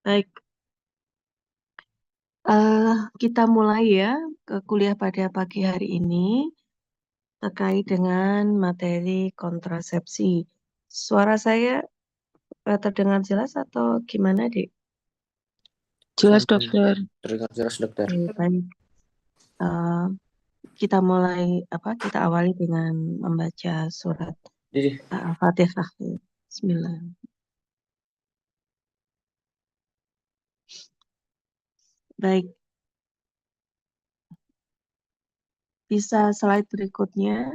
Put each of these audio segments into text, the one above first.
Baik, kita mulai ya ke kuliah pada pagi hari ini terkait dengan materi kontrasepsi. Suara saya terdengar jelas atau gimana, Dek? Jelas, dokter. Terdengar jelas, dokter. Baik. Eh, kita mulai kita awali dengan membaca surat Jadi, Al-Fatihah. Bismillah. Baik, bisa slide berikutnya.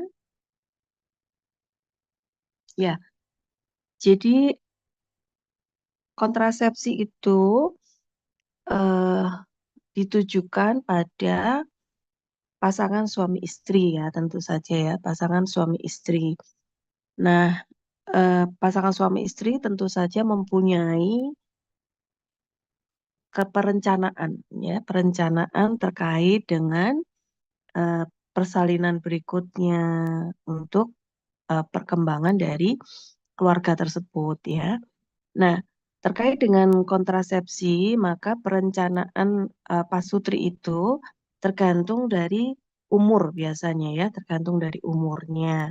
Ya, jadi kontrasepsi itu eh, ditujukan pada pasangan suami istri ya, tentu saja ya, pasangan suami istri. Nah, pasangan suami istri tentu saja mempunyai keperencanaan ya, perencanaan terkait dengan eh, persalinan berikutnya untuk perkembangan dari keluarga tersebut ya. Nah, terkait dengan kontrasepsi, maka perencanaan pasutri itu tergantung dari umur biasanya ya, tergantung dari umurnya.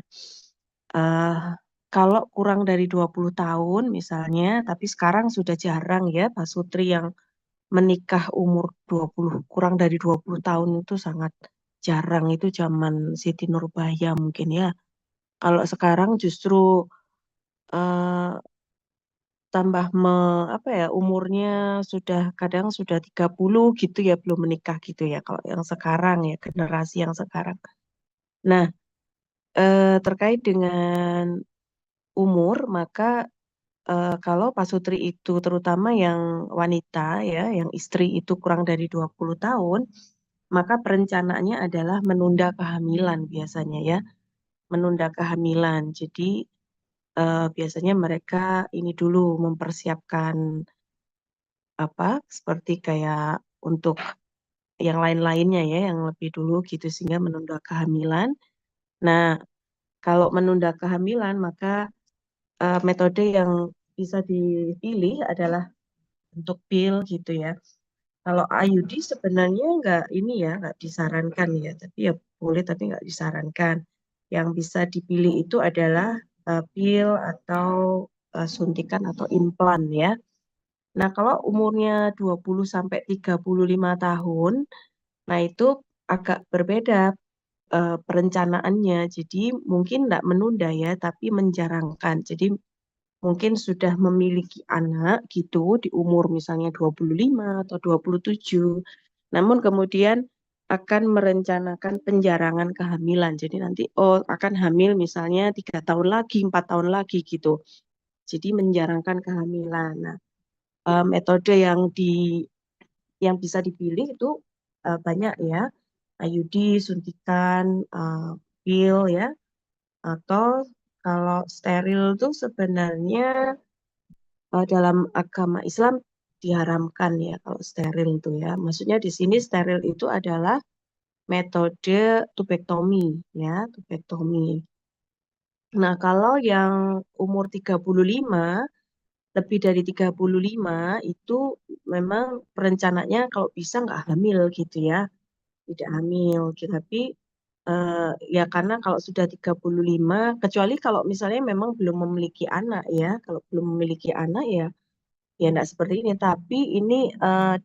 Eh, kalau kurang dari 20 tahun misalnya, tapi sekarang sudah jarang ya pasutri yang menikah umur 20, kurang dari 20 tahun itu sangat jarang. Itu zaman Siti Nurbaya mungkin ya. Kalau sekarang justru eh, tambah umurnya sudah kadang sudah 30 gitu ya belum menikah gitu ya kalau yang sekarang ya generasi yang sekarang. Nah, terkait dengan umur maka kalau pasutri itu terutama yang wanita ya, yang istri itu kurang dari 20 tahun, maka perencanaannya adalah menunda kehamilan biasanya ya, menunda kehamilan. Jadi biasanya mereka ini dulu mempersiapkan seperti kayak untuk yang lain-lainnya ya yang lebih dulu gitu sehingga menunda kehamilan. Nah, kalau menunda kehamilan maka metode yang bisa dipilih adalah untuk pil gitu ya. Kalau IUD sebenarnya nggak ini ya nggak disarankan ya, tapi ya boleh tapi nggak disarankan. Yang bisa dipilih itu adalah pil atau suntikan atau implan ya. Nah, kalau umurnya 20 sampai 35 tahun, nah itu agak berbeda perencanaannya. Jadi mungkin tidak menunda ya, tapi menjarangkan. Jadi mungkin sudah memiliki anak gitu di umur misalnya 25 atau 27. Namun kemudian akan merencanakan penjarangan kehamilan. Jadi nanti akan hamil misalnya 3 tahun lagi, 4 tahun lagi gitu. Jadi menjarangkan kehamilan. Nah, metode yang bisa dipilih itu banyak ya, IUD, suntikan, pil ya, atau kalau steril itu sebenarnya dalam agama Islam diharamkan ya kalau steril itu ya. Maksudnya di sini steril itu adalah metode tubektomi ya, tubektomi. Nah, kalau yang umur 35 lebih dari 35 itu memang perencananya kalau bisa nggak hamil gitu ya, tidak hamil gitu. Tapi ya karena kalau sudah 35 kecuali kalau misalnya memang belum memiliki anak ya, kalau belum memiliki anak ya ya enggak seperti ini. Tapi ini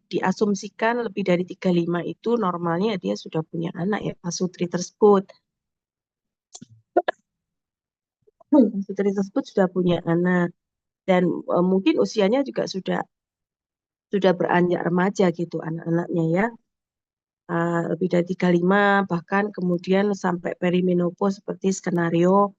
diasumsikan lebih dari 35 itu normalnya dia sudah punya anak ya, pasutri tersebut. Pasutri tersebut sudah punya anak dan mungkin usianya juga sudah beranjak remaja gitu anak-anaknya ya. Lebih dari 35 bahkan kemudian sampai perimenopause seperti skenario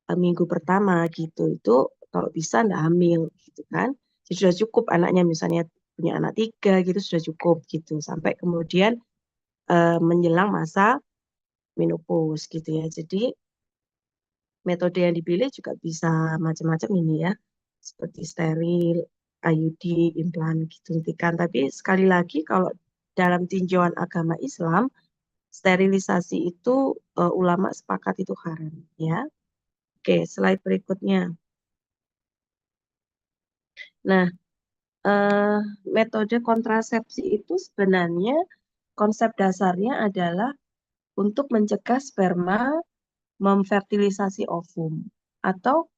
minggu pertama gitu. Itu kalau bisa ndak hamil gitu kan. Jadi sudah cukup anaknya misalnya punya anak 3 gitu sudah cukup gitu. Sampai kemudian menjelang masa menopause gitu ya. Jadi metode yang dipilih juga bisa macam-macam ini ya. Seperti steril, IUD, implan gitu, suntikan. Tapi sekali lagi kalau dalam tinjauan agama Islam, sterilisasi itu ulama sepakat itu haram ya. Oke, slide berikutnya. Nah, eh, metode kontrasepsi itu sebenarnya konsep dasarnya adalah untuk mencegah sperma memfertilisasi ovum atau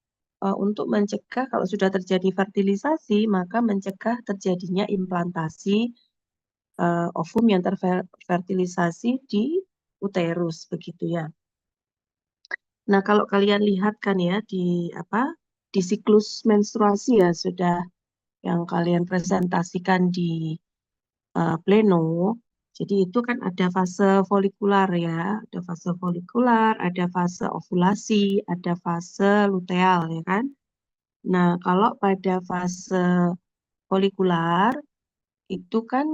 untuk mencegah kalau sudah terjadi fertilisasi maka mencegah terjadinya implantasi ovum yang terfertilisasi di uterus begitu ya. Nah, kalau kalian lihat kan ya di siklus menstruasi ya sudah yang kalian presentasikan di pleno. Jadi itu kan ada fase folikular ya, ada fase folikular, ada fase ovulasi, ada fase luteal ya kan. Nah, kalau pada fase folikular itu kan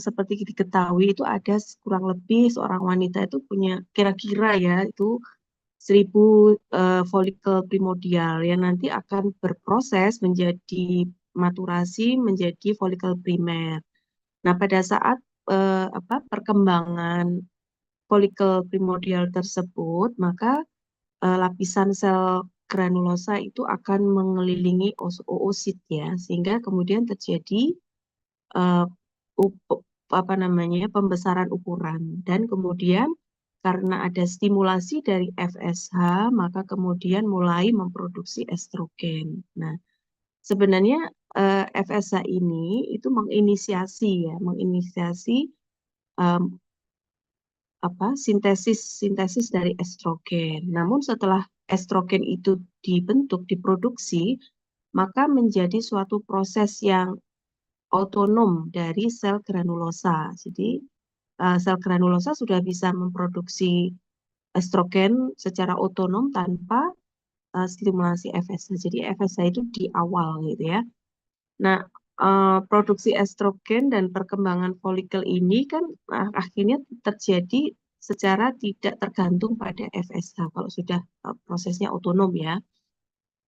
seperti diketahui itu ada kurang lebih seorang wanita itu punya kira-kira ya itu 1.000 folikel primordial yang nanti akan berproses menjadi maturasi menjadi folikel primer. Nah, pada saat perkembangan folikel primordial tersebut, maka lapisan sel granulosa itu akan mengelilingi oosit ya, sehingga kemudian terjadi eh, pembesaran ukuran dan kemudian karena ada stimulasi dari FSH, maka kemudian mulai memproduksi estrogen. Nah, sebenarnya FSH ini itu menginisiasi em, sintesis sintesis dari estrogen. Namun setelah estrogen itu dibentuk, diproduksi, maka menjadi suatu proses yang otonom dari sel granulosa. Jadi sel granulosa sudah bisa memproduksi estrogen secara otonom tanpa stimulasi FSH. Jadi FSH itu di awal gitu ya. Nah, produksi estrogen dan perkembangan folikel ini kan akhirnya terjadi secara tidak tergantung pada FSH kalau sudah prosesnya otonom ya.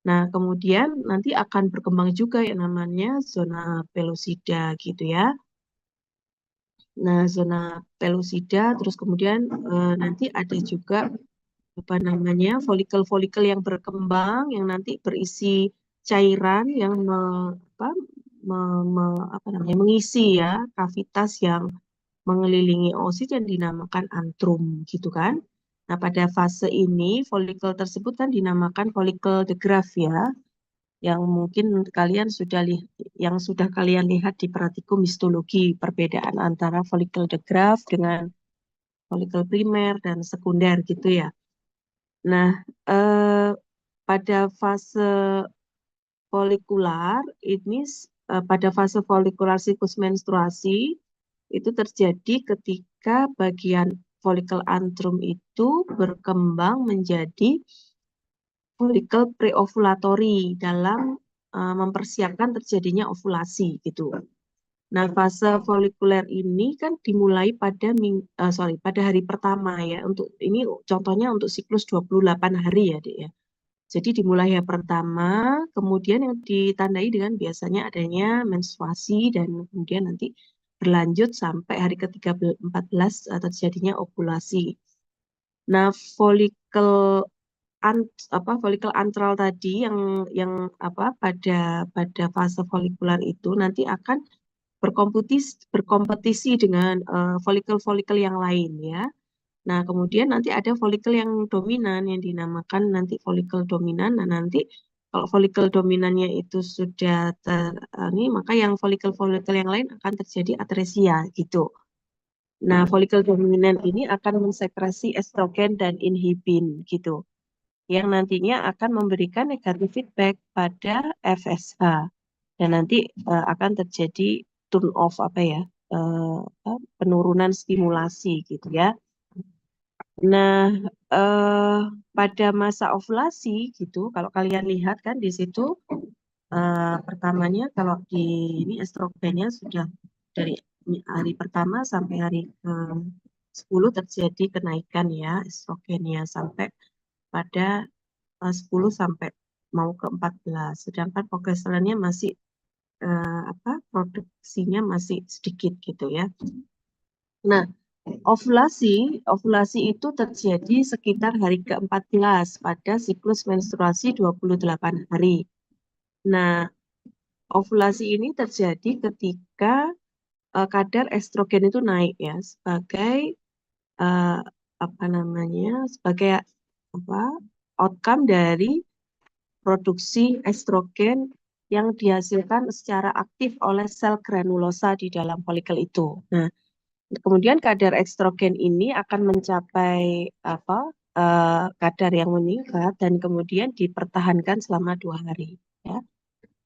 Nah, kemudian nanti akan berkembang juga yang namanya zona pelosida gitu ya. Nah, zona pelosida terus kemudian nanti ada juga folikel-folikel yang berkembang yang nanti berisi cairan yang mengisi ya kavitas yang mengelilingi oosit yang dinamakan antrum gitu kan. Nah, pada fase ini folikel tersebut kan dinamakan folikel de Graaff ya, yang mungkin yang sudah kalian lihat di praktikum histologi perbedaan antara folikel de Graaff dengan folikel primer dan sekunder gitu ya. Nah, eh, pada fase folikular pada fase folikular siklus menstruasi itu terjadi ketika bagian folikel antrum itu berkembang menjadi folikel preovulatori dalam mempersiapkan terjadinya ovulasi gitu. Nah, fase folikuler ini kan dimulai pada hari pertama ya. Untuk ini contohnya untuk siklus 28 hari ya, Dek ya. Jadi dimulai hari pertama, kemudian yang ditandai dengan biasanya adanya menstruasi dan kemudian nanti berlanjut sampai hari ke-14 terjadinya ovulasi. Nah, folikel antral tadi yang pada fase folikular itu nanti akan berkompetisi dengan folikel-folikel yang lain ya. Nah, kemudian nanti ada folikel yang dominan yang dinamakan nanti folikel dominan. Nah, nanti kalau folikel dominannya itu sudah maka yang folikel-folikel yang lain akan terjadi atresia gitu. Nah, folikel dominan ini akan mensekresi estrogen dan inhibin gitu, yang nantinya akan memberikan negatif feedback pada FSH dan nanti akan terjadi turn off penurunan stimulasi gitu ya. Nah, eh, pada masa ovulasi gitu, kalau kalian lihat kan di situ pertamanya kalau di ini estrogennya sudah dari hari pertama sampai hari ke 10 terjadi kenaikan ya estrogennya sampai pada 10 sampai mau ke 14. Sedangkan progesteronnya masih produksinya masih sedikit gitu ya. Nah, ovulasi itu terjadi sekitar hari ke-14 pada siklus menstruasi 28 hari. Nah, ovulasi ini terjadi ketika kadar estrogen itu naik ya sebagai eh, apa namanya sebagai apa outcome dari produksi estrogen yang dihasilkan secara aktif oleh sel granulosa di dalam folikel itu. Nah, kemudian kadar estrogen ini akan mencapai apa kadar yang meningkat dan kemudian dipertahankan selama 2 hari. Ya.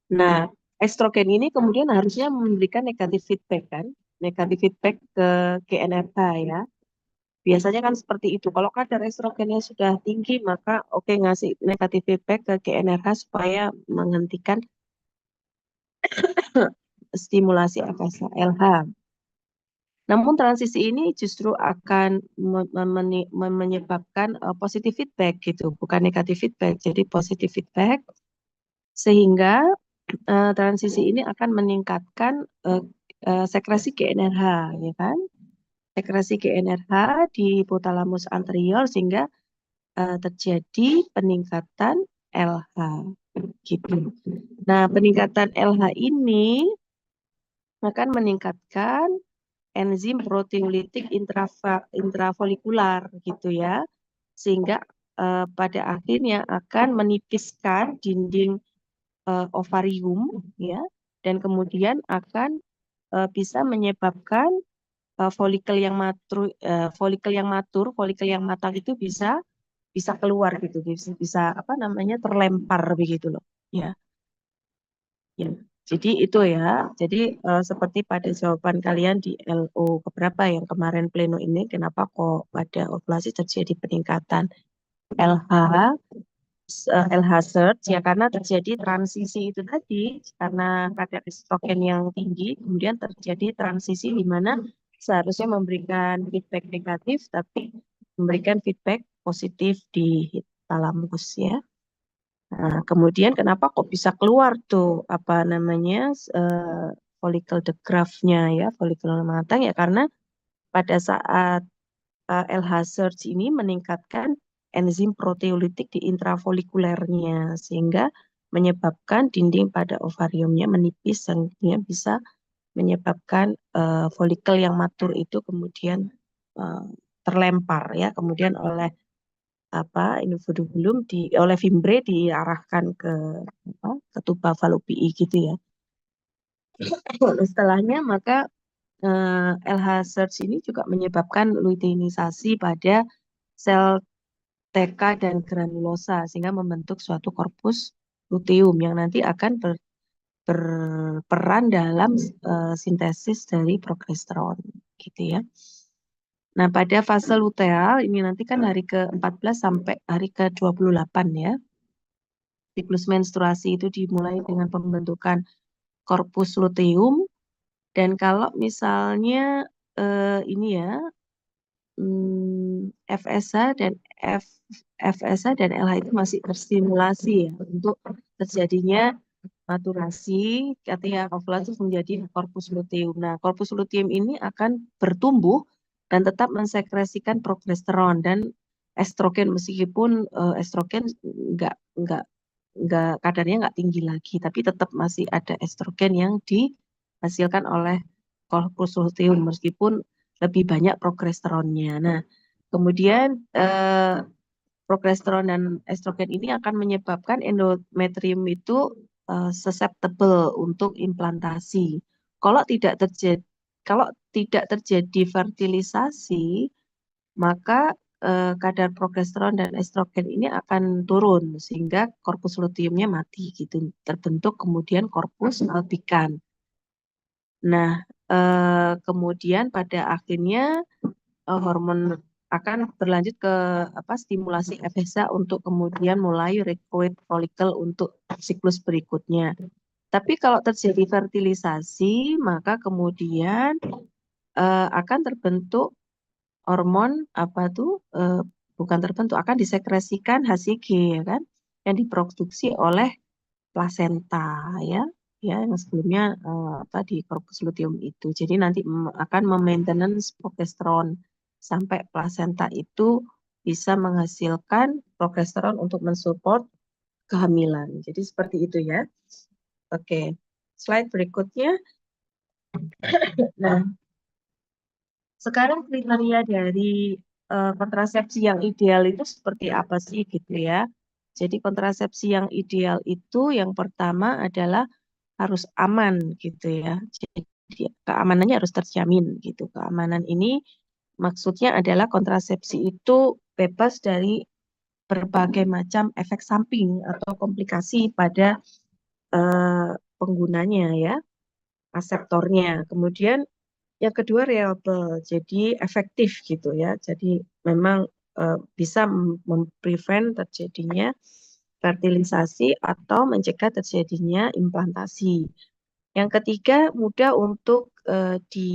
Nah, estrogen ini kemudian harusnya memberikan negatif feedback kan, negatif feedback ke GnRH ya. Biasanya kan seperti itu. Kalau kadar estrogennya sudah tinggi, maka oke ngasih negatif feedback ke GnRH supaya menghentikan stimulasi FSH-LH. Namun transisi ini justru akan menyebabkan positif feedback gitu, bukan negatif feedback. Jadi positif feedback sehingga transisi ini akan meningkatkan sekresi GnRH, ya kan? Sekresi GnRH di hipotalamus anterior sehingga terjadi peningkatan LH gitu. Nah, peningkatan LH ini akan meningkatkan enzim proteolitik intrafolikular gitu ya. Sehingga pada akhirnya akan menipiskan dinding ovarium ya dan kemudian akan bisa menyebabkan folikel yang matang itu bisa keluar gitu, bisa apa namanya terlempar begitu loh. Ya, ya. Jadi itu ya. Jadi seperti pada jawaban kalian di LO keberapa yang kemarin pleno ini, kenapa kok pada ovulasi terjadi peningkatan LH, LH surge ya karena terjadi transisi itu tadi karena kadar estrogen yang tinggi, kemudian terjadi transisi di mana seharusnya memberikan feedback negatif tapi memberikan feedback positif di hipotalamus ya. Nah, kemudian kenapa kok bisa keluar tuh apa namanya follicle the graft-nya ya, follicle matang ya karena pada saat LH surge ini meningkatkan enzim proteolitik di intrafolikulernya sehingga menyebabkan dinding pada ovariumnya menipis sehingga bisa menyebabkan folikel yang matur itu kemudian eh, terlempar ya kemudian oleh apa infundibulum oleh fimbre diarahkan ke apa ke tuba falopii gitu ya. Setelahnya maka LH surge ini juga menyebabkan luteinisasi pada sel TK dan granulosa sehingga membentuk suatu korpus luteum yang nanti akan berperan dalam sintesis dari progesteron gitu ya. Nah, pada fase luteal ini nanti kan hari ke-14 sampai hari ke-28 ya. Siklus menstruasi itu dimulai dengan pembentukan korpus luteum dan kalau misalnya ini ya FSH dan F, FSH dan LH itu masih terstimulasi ya untuk terjadinya maturasi ketika ovulasi menjadi korpus luteum. Nah, korpus luteum ini akan bertumbuh dan tetap mensekresikan progesteron dan estrogen meskipun estrogen enggak enggak enggak kadarnya enggak tinggi lagi, tapi tetap masih ada estrogen yang dihasilkan oleh korpus luteum meskipun lebih banyak progesteronnya. Nah, kemudian progesteron dan estrogen ini akan menyebabkan endometrium itu susceptible untuk implantasi. Kalau tidak terjadi kalau tidak terjadi fertilisasi, maka kadar progesteron dan estrogen ini akan turun sehingga korpus luteumnya mati gitu. Terbentuk kemudian korpus albikan. Nah, kemudian pada akhirnya hormon akan berlanjut ke apa stimulasi FSH untuk kemudian mulai rekrut folikel untuk siklus berikutnya. Tapi kalau terjadi fertilisasi, maka kemudian akan terbentuk hormon apa tuh bukan terbentuk akan disekresikan HCG ya kan yang diproduksi oleh plasenta ya ya yang sebelumnya apa di korpus luteum itu. Jadi nanti akan memaintenance progesteron sampai plasenta itu bisa menghasilkan progesteron untuk mensupport kehamilan. Jadi seperti itu ya. Oke. Slide berikutnya. Nah, sekarang kriteria dari kontrasepsi yang ideal itu seperti apa sih gitu ya. Jadi kontrasepsi yang ideal itu yang pertama adalah harus aman gitu ya. Jadi keamanannya harus terjamin gitu. Keamanan ini maksudnya adalah kontrasepsi itu bebas dari berbagai macam efek samping atau komplikasi pada penggunanya ya, reseptornya. Kemudian yang kedua reliable, jadi efektif gitu ya. Jadi memang bisa memprevent terjadinya fertilisasi atau mencegah terjadinya implantasi. Yang ketiga mudah untuk di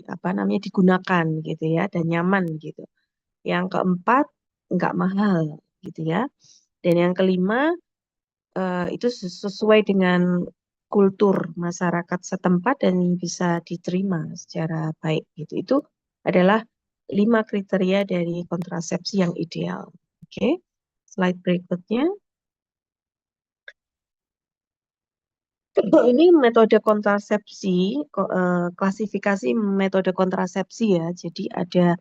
apa namanya digunakan gitu ya dan nyaman gitu. Yang keempat nggak mahal gitu ya. Dan yang kelima itu sesuai dengan kultur masyarakat setempat dan bisa diterima secara baik gitu. Itu adalah 5 kriteria dari kontrasepsi yang ideal. Oke, slide berikutnya. Ini metode kontrasepsi, klasifikasi metode kontrasepsi ya. Jadi ada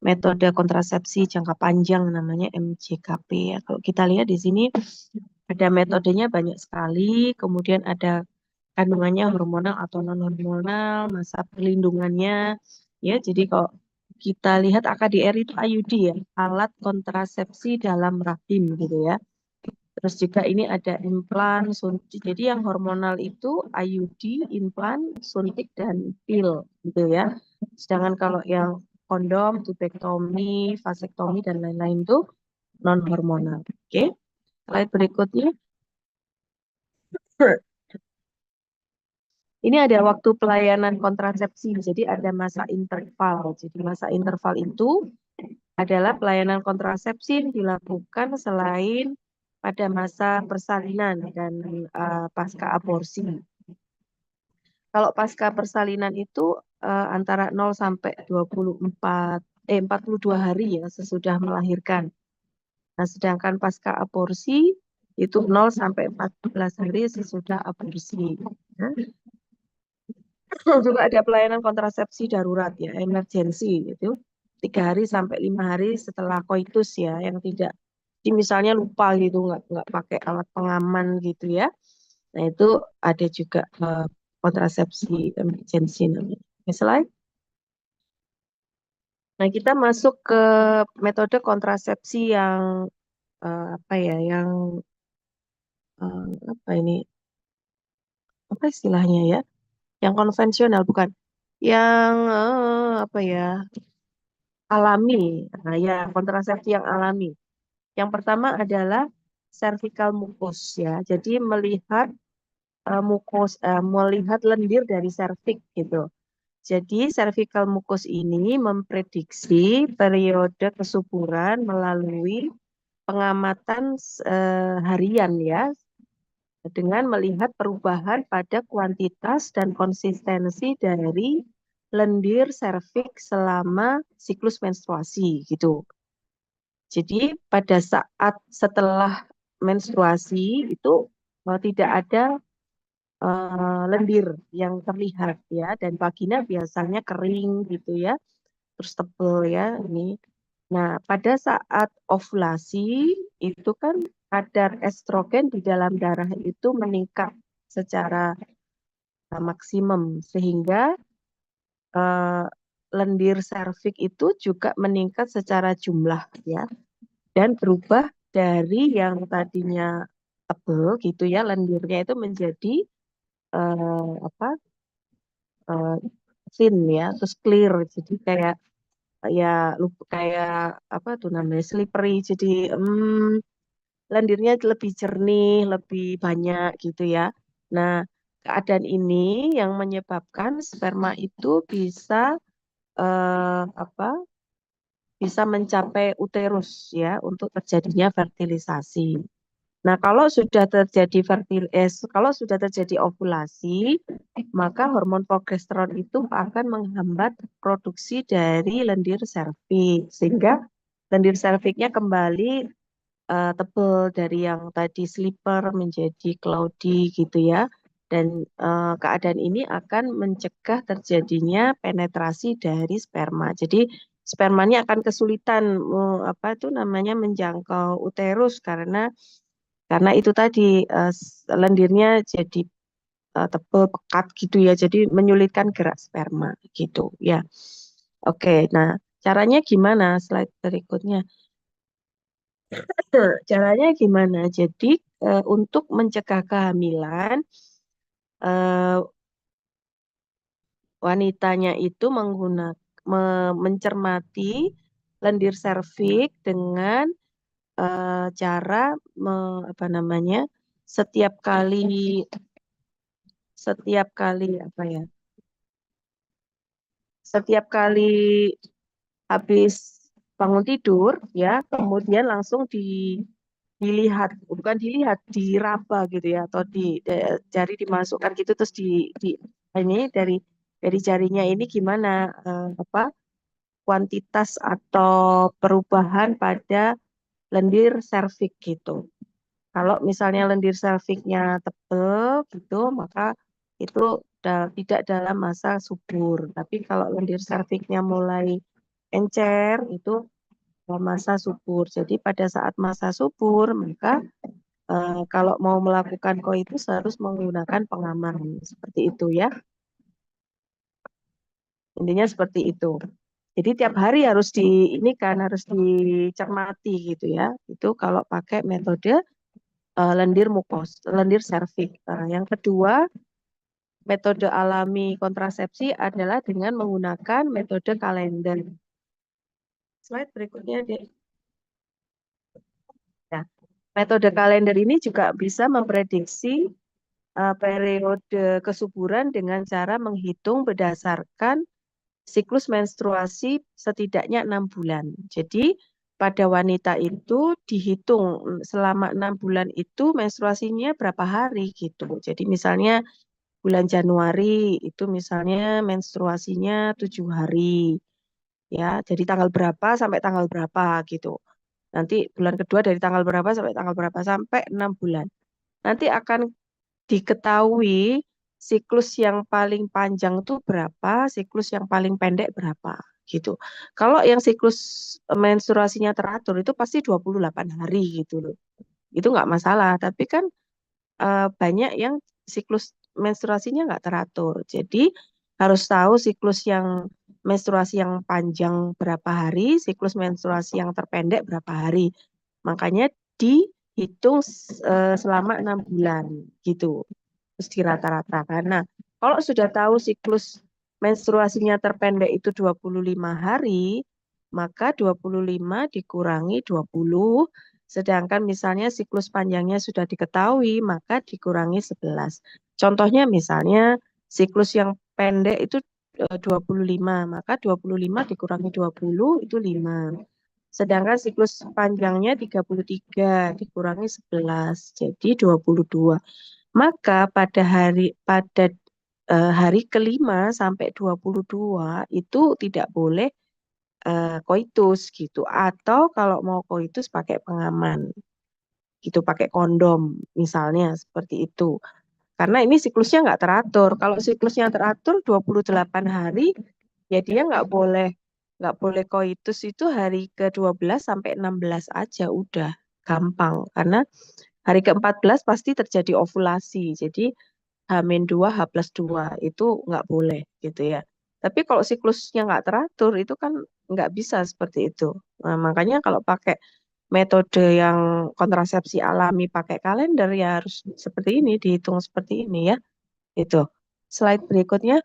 metode kontrasepsi jangka panjang namanya MJKP ya. Kalau kita lihat di sini ada metodenya banyak sekali, kemudian ada kandungannya hormonal atau non hormonal, masa perlindungannya ya. Jadi kalau kita lihat AKDR itu IUD ya, alat kontrasepsi dalam rahim gitu ya. Terus juga ini ada implan, suntik. Jadi yang hormonal itu IUD, implan, suntik dan pil gitu ya. Sedangkan kalau yang kondom, tubektomi, vasektomi dan lain-lain itu non hormonal. Oke. Slide berikutnya. Ini ada waktu pelayanan kontrasepsi, jadi ada masa interval. Jadi masa interval itu adalah pelayanan kontrasepsi yang dilakukan selain pada masa persalinan dan pasca aborsi. Kalau pasca persalinan itu antara 0 sampai 42 hari ya sesudah melahirkan. Nah, sedangkan pasca aborsi itu 0 sampai 14 hari sesudah aborsi. Nah, juga ada pelayanan kontrasepsi darurat ya, emergensi gitu. 3 hari sampai 5 hari setelah koitus ya, yang tidak, jadi misalnya lupa gitu, nggak pakai alat pengaman gitu ya. Nah itu ada juga kontrasepsi emergensi namanya. Oke, slide. Nah kita masuk ke metode kontrasepsi yang apa ya, yang apa ini, apa istilahnya ya, yang konvensional bukan, yang apa ya, alami. Nah, ya, kontrasepsi yang alami. Yang pertama adalah cervical mucus ya. Jadi melihat melihat lendir dari serviks gitu. Jadi cervical mucus ini memprediksi periode kesuburan melalui pengamatan harian ya, dengan melihat perubahan pada kuantitas dan konsistensi dari lendir serviks selama siklus menstruasi gitu. Jadi pada saat setelah menstruasi itu tidak ada lendir yang terlihat ya, dan vagina biasanya kering gitu ya, terus tebel ya ini. Nah, pada saat ovulasi itu kan kadar estrogen di dalam darah itu meningkat secara maksimum sehingga eh, lendir serviks itu juga meningkat secara jumlah ya, dan berubah dari yang tadinya tebel gitu ya lendirnya itu menjadi apa eh, thin ya, terus clear, jadi kayak ya kayak apa tuh namanya slippery, jadi lendirnya lebih jernih, lebih banyak gitu ya. Nah, keadaan ini yang menyebabkan sperma itu bisa apa, bisa mencapai uterus ya untuk terjadinya fertilisasi. Nah, kalau sudah terjadi ovulasi, maka hormon progesteron itu akan menghambat produksi dari lendir serviks sehingga lendir serviksnya kembali tebal dari yang tadi slipper menjadi cloudy gitu ya. Dan keadaan ini akan mencegah terjadinya penetrasi dari sperma. Jadi spermanya akan kesulitan apa itu namanya menjangkau uterus karena itu tadi lendirnya jadi tebal pekat gitu ya. Jadi menyulitkan gerak sperma gitu ya. Oke, nah caranya gimana? Slide berikutnya. Caranya gimana? Jadi untuk mencegah kehamilan eh, wanitanya itu mencermati lendir serviks dengan cara apa namanya setiap kali apa ya setiap kali habis bangun tidur ya kemudian langsung dilihat bukan dilihat diraba gitu ya atau jari dimasukkan gitu terus di ini dari jarinya ini gimana apa kuantitas atau perubahan pada lendir serviks gitu. Kalau misalnya lendir serviksnya tebal gitu, maka itu tidak dalam masa subur. Tapi kalau lendir serviksnya mulai encer, itu dalam masa subur. Jadi pada saat masa subur, maka kalau mau melakukan koitus harus menggunakan pengaman. Seperti itu ya. Intinya seperti itu. Jadi tiap hari harus ini kan harus dicermati gitu ya. Itu kalau pakai metode lendir serviks. Yang kedua, metode alami kontrasepsi adalah dengan menggunakan metode kalender. Slide berikutnya deh. Nah, metode kalender ini juga bisa memprediksi periode kesuburan dengan cara menghitung berdasarkan siklus menstruasi setidaknya 6 bulan. Jadi pada wanita itu dihitung selama 6 bulan itu menstruasinya berapa hari gitu. Jadi misalnya bulan Januari itu misalnya menstruasinya 7 hari ya. Jadi tanggal berapa sampai tanggal berapa gitu. Nanti bulan kedua dari tanggal berapa sampai tanggal berapa sampai 6 bulan. Nanti akan diketahui siklus yang paling panjang itu berapa, siklus yang paling pendek berapa gitu. Kalau yang siklus menstruasinya teratur itu pasti 28 hari gitu loh. Itu nggak masalah, tapi kan banyak yang siklus menstruasinya nggak teratur. Jadi harus tahu siklus yang menstruasi yang panjang berapa hari, siklus menstruasi yang terpendek berapa hari. Makanya dihitung selama 6 bulan gitu. Terus dirata-ratakan. Nah, kalau sudah tahu siklus menstruasinya terpendek itu 25 hari, maka 25 dikurangi 20, sedangkan misalnya siklus panjangnya sudah diketahui, maka dikurangi 11. Contohnya misalnya siklus yang pendek itu 25, maka 25 dikurangi 20 itu 5. Sedangkan siklus panjangnya 33 dikurangi 11, jadi 22. Maka pada hari kelima sampai 22 itu tidak boleh koitus gitu. Atau kalau mau koitus pakai pengaman gitu, pakai kondom misalnya seperti itu. Karena ini siklusnya nggak teratur. Kalau siklusnya teratur 28 hari, ya dia nggak boleh koitus itu hari ke-12 sampai 16 aja udah gampang. Karena hari ke-14 pasti terjadi ovulasi. Jadi H-2, H+2 itu nggak boleh gitu ya. Tapi kalau siklusnya nggak teratur itu kan nggak bisa seperti itu. Nah, makanya kalau pakai metode yang kontrasepsi alami pakai kalender ya harus seperti ini, dihitung seperti ini ya. Itu. Slide berikutnya,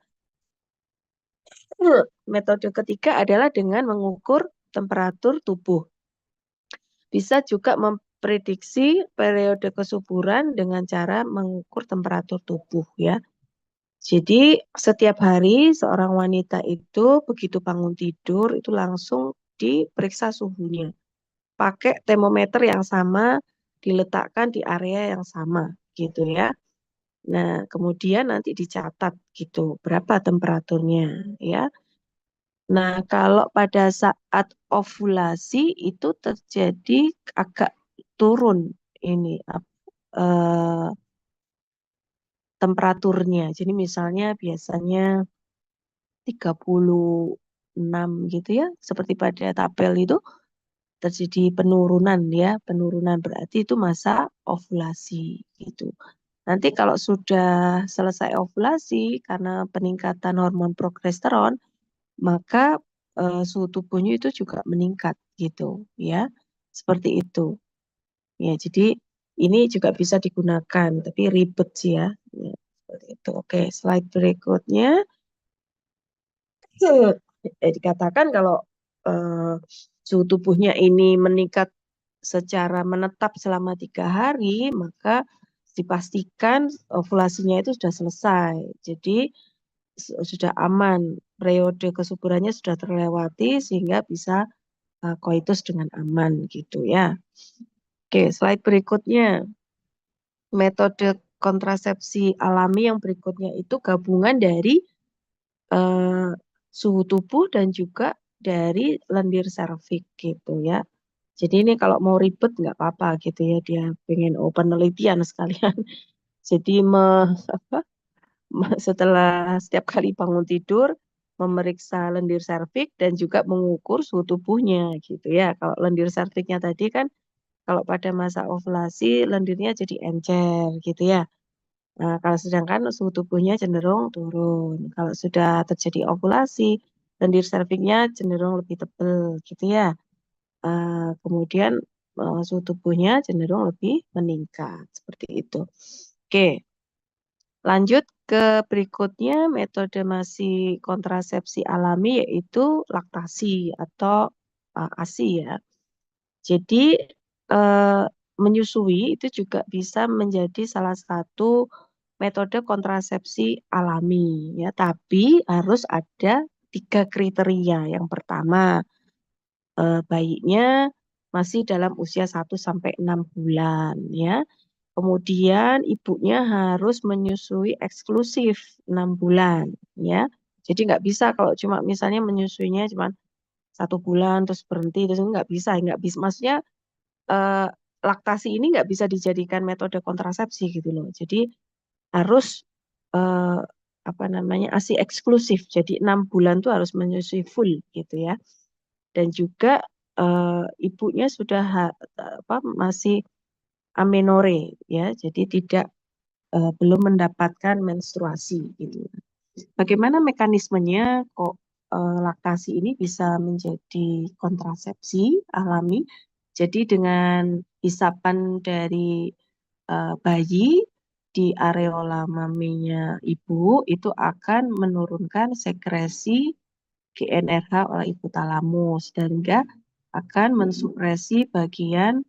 metode ketiga adalah dengan mengukur temperatur tubuh. Bisa juga memprediksi periode kesuburan dengan cara mengukur temperatur tubuh ya. Jadi setiap hari seorang wanita itu begitu bangun tidur itu langsung diperiksa suhunya. Pakai termometer yang sama, diletakkan di area yang sama gitu ya. Nah, kemudian nanti dicatat gitu berapa temperaturnya ya. Nah, kalau pada saat ovulasi itu terjadi agak turun ini temperaturnya. Jadi misalnya biasanya 36 gitu ya, seperti pada tabel itu terjadi penurunan ya, penurunan berarti itu masa ovulasi gitu. Nanti kalau sudah selesai ovulasi karena peningkatan hormon progesteron, maka suhu tubuhnya itu juga meningkat gitu ya. Seperti itu. Ya, jadi ini juga bisa digunakan, tapi ribet sih ya. Ya, seperti itu. Oke, slide berikutnya. Dikatakan kalau eh, suhu tubuhnya ini meningkat secara menetap selama 3 hari, maka dipastikan ovulasinya itu sudah selesai. Jadi sudah aman, periode kesuburannya sudah terlewati sehingga bisa koitus dengan aman gitu ya. Oke, slide berikutnya. Metode kontrasepsi alami yang berikutnya itu gabungan dari eh, suhu tubuh dan juga dari lendir serviks gitu ya. Jadi ini kalau mau ribet nggak apa-apa gitu ya, dia pengen penelitian sekalian. Jadi apa, setelah setiap kali bangun tidur memeriksa lendir serviks dan juga mengukur suhu tubuhnya gitu ya. Kalau lendir serviksnya tadi kan kalau pada masa ovulasi lendirnya jadi encer gitu ya. Nah, kalau sedangkan suhu tubuhnya cenderung turun. Kalau sudah terjadi ovulasi, lendir serviksnya cenderung lebih tebal gitu ya. Kemudian suhu tubuhnya cenderung lebih meningkat seperti itu. Oke, lanjut ke berikutnya metode masih kontrasepsi alami yaitu laktasi atau ASI ya. Jadi eh, menyusui itu juga bisa menjadi salah satu metode kontrasepsi alami ya, tapi harus ada 3 kriteria. Yang pertama, bayinya masih dalam usia 1 sampai 6 bulan ya. Kemudian ibunya harus menyusui eksklusif 6 bulan ya. Jadi nggak bisa kalau cuma misalnya menyusuinya cuma 1 bulan terus berhenti terus nggak bisa, maksudnya eh, laktasi ini nggak bisa dijadikan metode kontrasepsi gitu loh. Jadi harus eh, apa namanya ASI eksklusif. Jadi 6 bulan tuh harus menyusui full gitu ya. Dan juga ibunya sudah apa masih amenore ya. Jadi tidak belum mendapatkan menstruasi gitu. Bagaimana mekanismenya kok laktasi ini bisa menjadi kontrasepsi alami? Jadi dengan isapan dari bayi di areola maminya ibu itu akan menurunkan sekresi GnRH oleh hipotalamus sehingga akan mensupresi bagian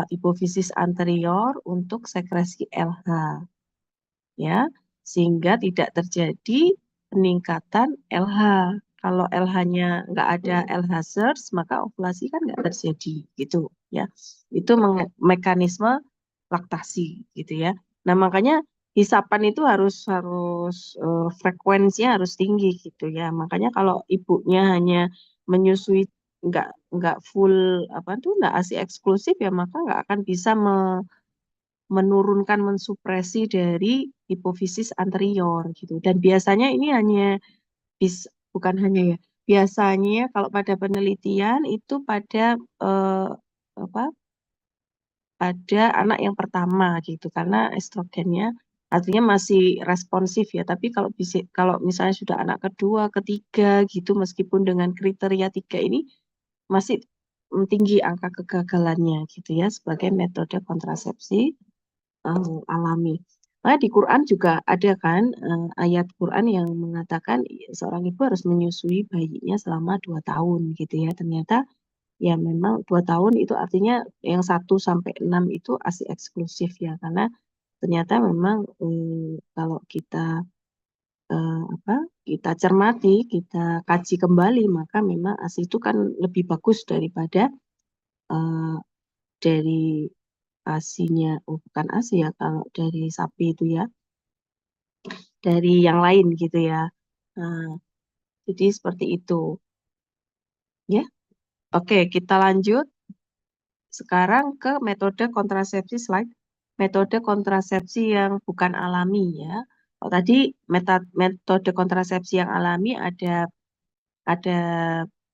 hipofisis anterior untuk sekresi LH ya, sehingga tidak terjadi peningkatan LH. Kalau LH-nya nggak ada LH surge, maka ovulasi kan nggak terjadi gitu ya. Itu mekanisme laktasi gitu ya. Nah, makanya hisapan itu harus harus frekuensinya harus tinggi gitu ya. Makanya kalau ibunya hanya menyusui nggak full apa tuh nggak ASI eksklusif ya maka nggak akan bisa menurunkan mensupresi dari hipofisis anterior gitu. Dan biasanya ini hanya bukan hanya ya. Biasanya kalau pada penelitian itu pada eh, apa? Pada anak yang pertama gitu karena estrogennya artinya masih responsif ya. Tapi kalau misalnya sudah anak kedua, ketiga gitu meskipun dengan kriteria 3 ini masih tinggi angka kegagalannya gitu ya sebagai metode kontrasepsi alami. Nah, di Quran juga ada kan ayat Quran yang mengatakan seorang ibu harus menyusui bayinya selama 2 tahun gitu ya. Ternyata ya memang 2 tahun itu artinya yang 1 sampai 6 itu ASI eksklusif ya karena ternyata memang kalau kita apa kita cermati, kita kaji kembali maka memang ASI itu kan lebih bagus daripada eh, dari asinya, oh bukan asi ya kalau dari sapi itu ya, dari yang lain gitu ya. Nah, jadi seperti itu ya. Oke, kita lanjut sekarang ke metode kontrasepsi slide. metode kontrasepsi yang bukan alami ya. Kalau tadi metode kontrasepsi yang alami ada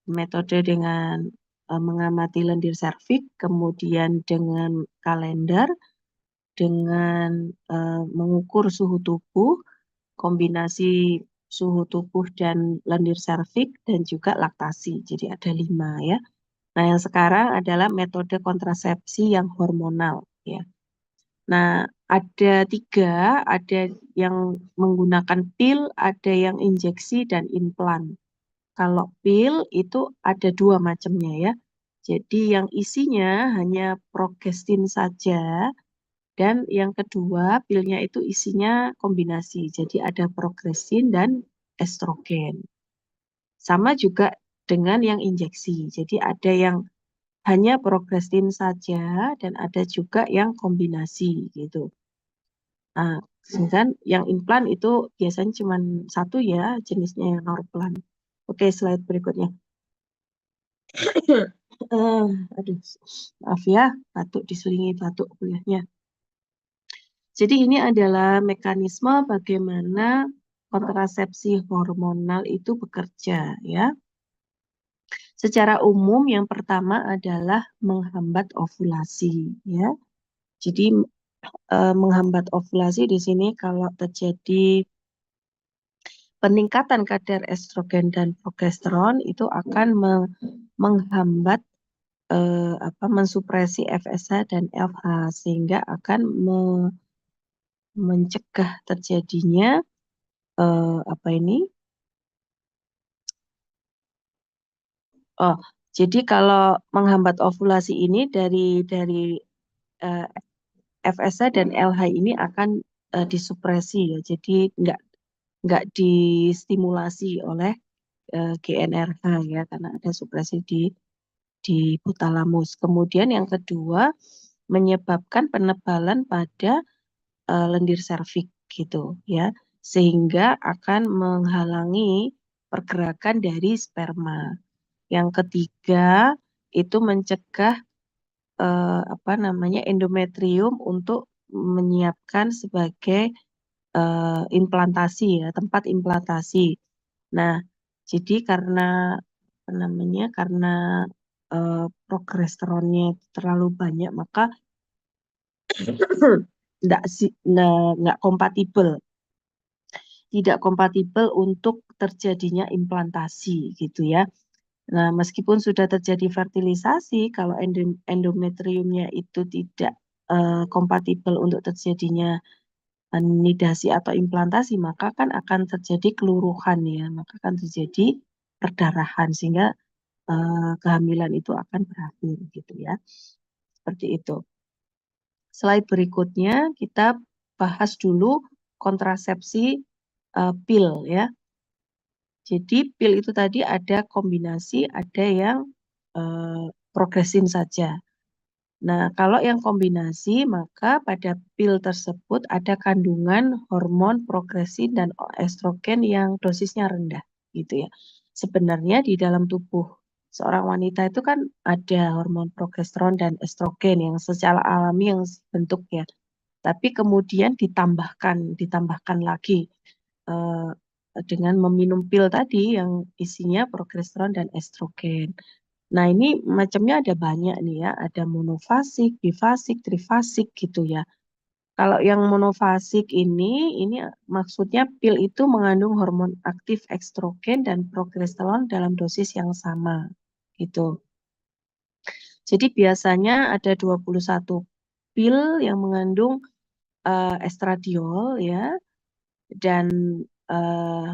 metode dengan mengamati lendir serviks, kemudian dengan kalender, dengan mengukur suhu tubuh, kombinasi suhu tubuh dan lendir serviks, dan juga laktasi. Jadi ada 5 ya. Nah, yang sekarang adalah metode kontrasepsi yang hormonal ya. Nah, ada 3, ada yang menggunakan pil, ada yang injeksi dan implan. Kalau pil itu ada 2 macamnya ya. Jadi yang isinya hanya progestin saja, dan yang kedua pilnya itu isinya kombinasi. Jadi ada progestin dan estrogen. Sama juga dengan yang injeksi. Jadi ada yang hanya progestin saja dan ada juga yang kombinasi gitu. Nah, sedangkan yang implan itu biasanya cuma satu ya, jenisnya yang Norplan. Oke, slide berikutnya. Aduh, maaf ya, batuk diselingi batuk kuliahnya. Jadi ini adalah mekanisme bagaimana kontrasepsi hormonal itu bekerja ya. Secara umum yang pertama adalah menghambat ovulasi ya. Jadi menghambat ovulasi di sini kalau terjadi peningkatan kadar estrogen dan progesteron itu akan menghambat mensupresi FSH dan LH sehingga akan mencegah terjadinya apa ini? Oh, jadi kalau menghambat ovulasi ini dari eh, FSH dan LH ini akan disupresi ya. Jadi nggak distimulasi oleh GnRH ya karena ada supresi di hipotalamus. Kemudian yang kedua menyebabkan penebalan pada lendir serviks gitu ya, sehingga akan menghalangi pergerakan dari sperma. Yang ketiga itu mencegah endometrium untuk menyiapkan sebagai implantasi ya, tempat implantasi. Nah, jadi karena progesteronnya terlalu banyak, maka nggak kompatibel, tidak kompatibel untuk terjadinya implantasi gitu ya. Nah, meskipun sudah terjadi fertilisasi, kalau endometriumnya itu tidak kompatibel untuk terjadinya nidasi atau implantasi, maka kan akan terjadi keluruhan ya, maka akan terjadi perdarahan sehingga kehamilan itu akan berakhir gitu ya. Seperti itu. Slide berikutnya kita bahas dulu kontrasepsi pil ya. Jadi pil itu tadi ada kombinasi, ada yang progresin saja. Nah, kalau yang kombinasi, maka pada pil tersebut ada kandungan hormon progresin dan estrogen yang dosisnya rendah, gitu ya. Sebenarnya di dalam tubuh seorang wanita itu kan ada hormon progesteron dan estrogen yang secara alami yang bentuknya, tapi kemudian ditambahkan lagi eh, dengan meminum pil tadi yang isinya progesteron dan estrogen. Nah, ini macamnya ada banyak nih ya, ada monofasik, bifasik, trifasik gitu ya. Kalau yang monofasik ini maksudnya pil itu mengandung hormon aktif estrogen dan progesteron dalam dosis yang sama gitu. Jadi biasanya ada 21 pil yang mengandung estradiol ya, dan eh,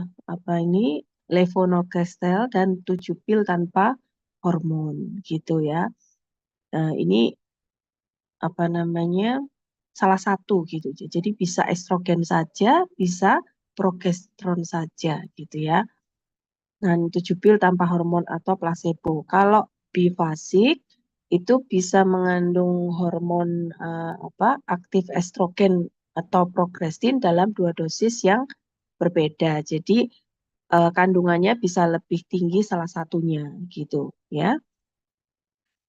levonorgestrel dan 7 pil tanpa hormon gitu ya. Ini salah satu gitu. Jadi bisa estrogen saja, bisa progesteron saja gitu ya. Dan 7 pil tanpa hormon atau placebo. Kalau bifasik itu bisa mengandung hormon aktif estrogen atau progestin dalam 2 dosis yang berbeda. Jadi kandungannya bisa lebih tinggi salah satunya gitu ya.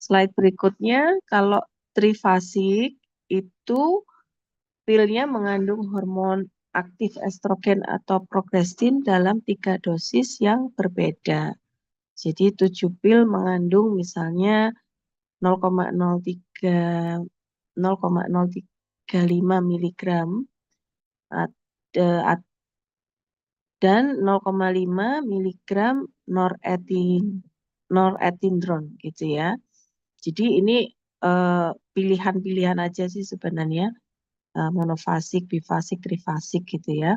Slide berikutnya, kalau trifasik itu pilnya mengandung hormon aktif estrogen atau progesterin dalam 3 dosis yang berbeda. Jadi 7 pil mengandung misalnya 0,03 0,035 miligram dan 0,5 miligram norethindron gitu ya. Jadi ini pilihan-pilihan aja sih sebenarnya, monofasik, bifasik, trifasik gitu ya.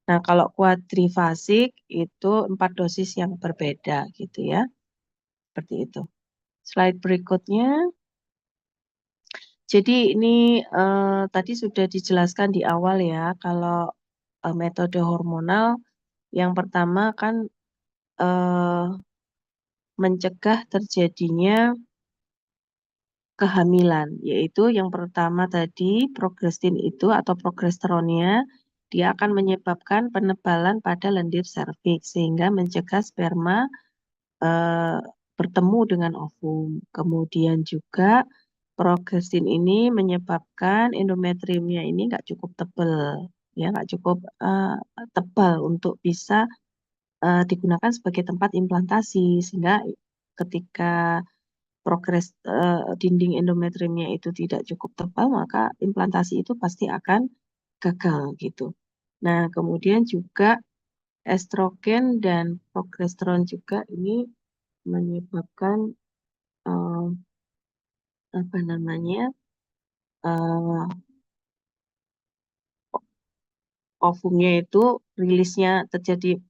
Nah, kalau kuadrifasik itu 4 dosis yang berbeda gitu ya. Seperti itu. Slide berikutnya. Jadi ini tadi sudah dijelaskan di awal ya, kalau metode hormonal yang pertama kan mencegah terjadinya kehamilan, yaitu yang pertama tadi progesterin itu atau progesteronnya, dia akan menyebabkan penebalan pada lendir serviks sehingga mencegah sperma eh, bertemu dengan ovum. Kemudian juga progesterin ini menyebabkan endometriumnya ini nggak cukup tebal, ya nggak cukup tebal untuk bisa digunakan sebagai tempat implantasi, sehingga ketika dinding endometriumnya itu tidak cukup tebal, maka implantasi itu pasti akan gagal gitu. Nah, kemudian juga estrogen dan progesteron juga ini menyebabkan eh, apa namanya eh, ovumnya itu rilisnya terjadi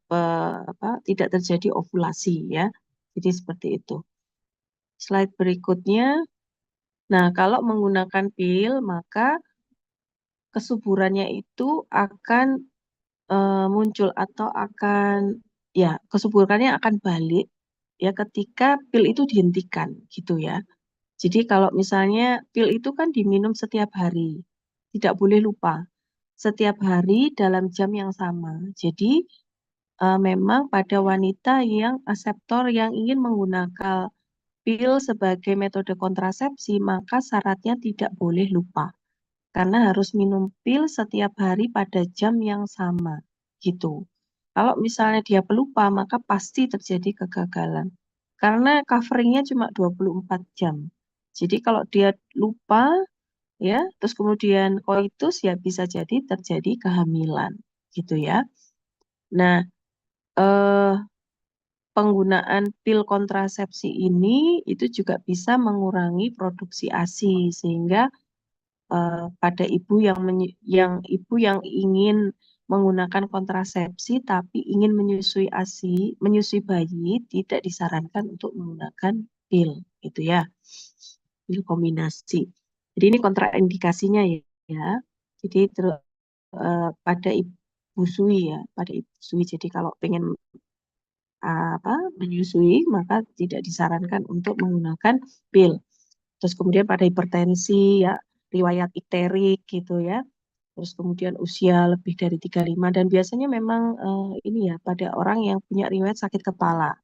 tidak terjadi ovulasi ya. Jadi seperti itu. Slide berikutnya. Nah, kalau menggunakan pil maka kesuburannya itu akan muncul atau akan ya kesuburannya akan balik ya ketika pil itu dihentikan gitu ya. Jadi kalau misalnya pil itu kan diminum setiap hari, tidak boleh lupa. Setiap hari dalam jam yang sama. Jadi memang pada wanita yang aseptor yang ingin menggunakan pil sebagai metode kontrasepsi, maka syaratnya tidak boleh lupa. Karena harus minum pil setiap hari pada jam yang sama. Gitu. Kalau misalnya dia pelupa, maka pasti terjadi kegagalan. Karena coveringnya cuma 24 jam. Jadi kalau dia lupa, ya, terus kemudian koitus, ya bisa jadi terjadi kehamilan. Gitu ya. Nah, eh, penggunaan pil kontrasepsi ini itu juga bisa mengurangi produksi ASI sehingga pada ibu ibu yang ingin menggunakan kontrasepsi tapi ingin menyusui ASI, menyusui bayi tidak disarankan untuk menggunakan pil gitu ya. Pil kombinasi. Jadi ini kontraindikasinya ya. Jadi pada ibu sui ya, pada ibu sui. Jadi kalau pengen menyusui maka tidak disarankan untuk menggunakan pil. Terus kemudian pada hipertensi ya, riwayat ikterik gitu ya. Terus kemudian usia lebih dari 35 dan biasanya memang ini ya pada orang yang punya riwayat sakit kepala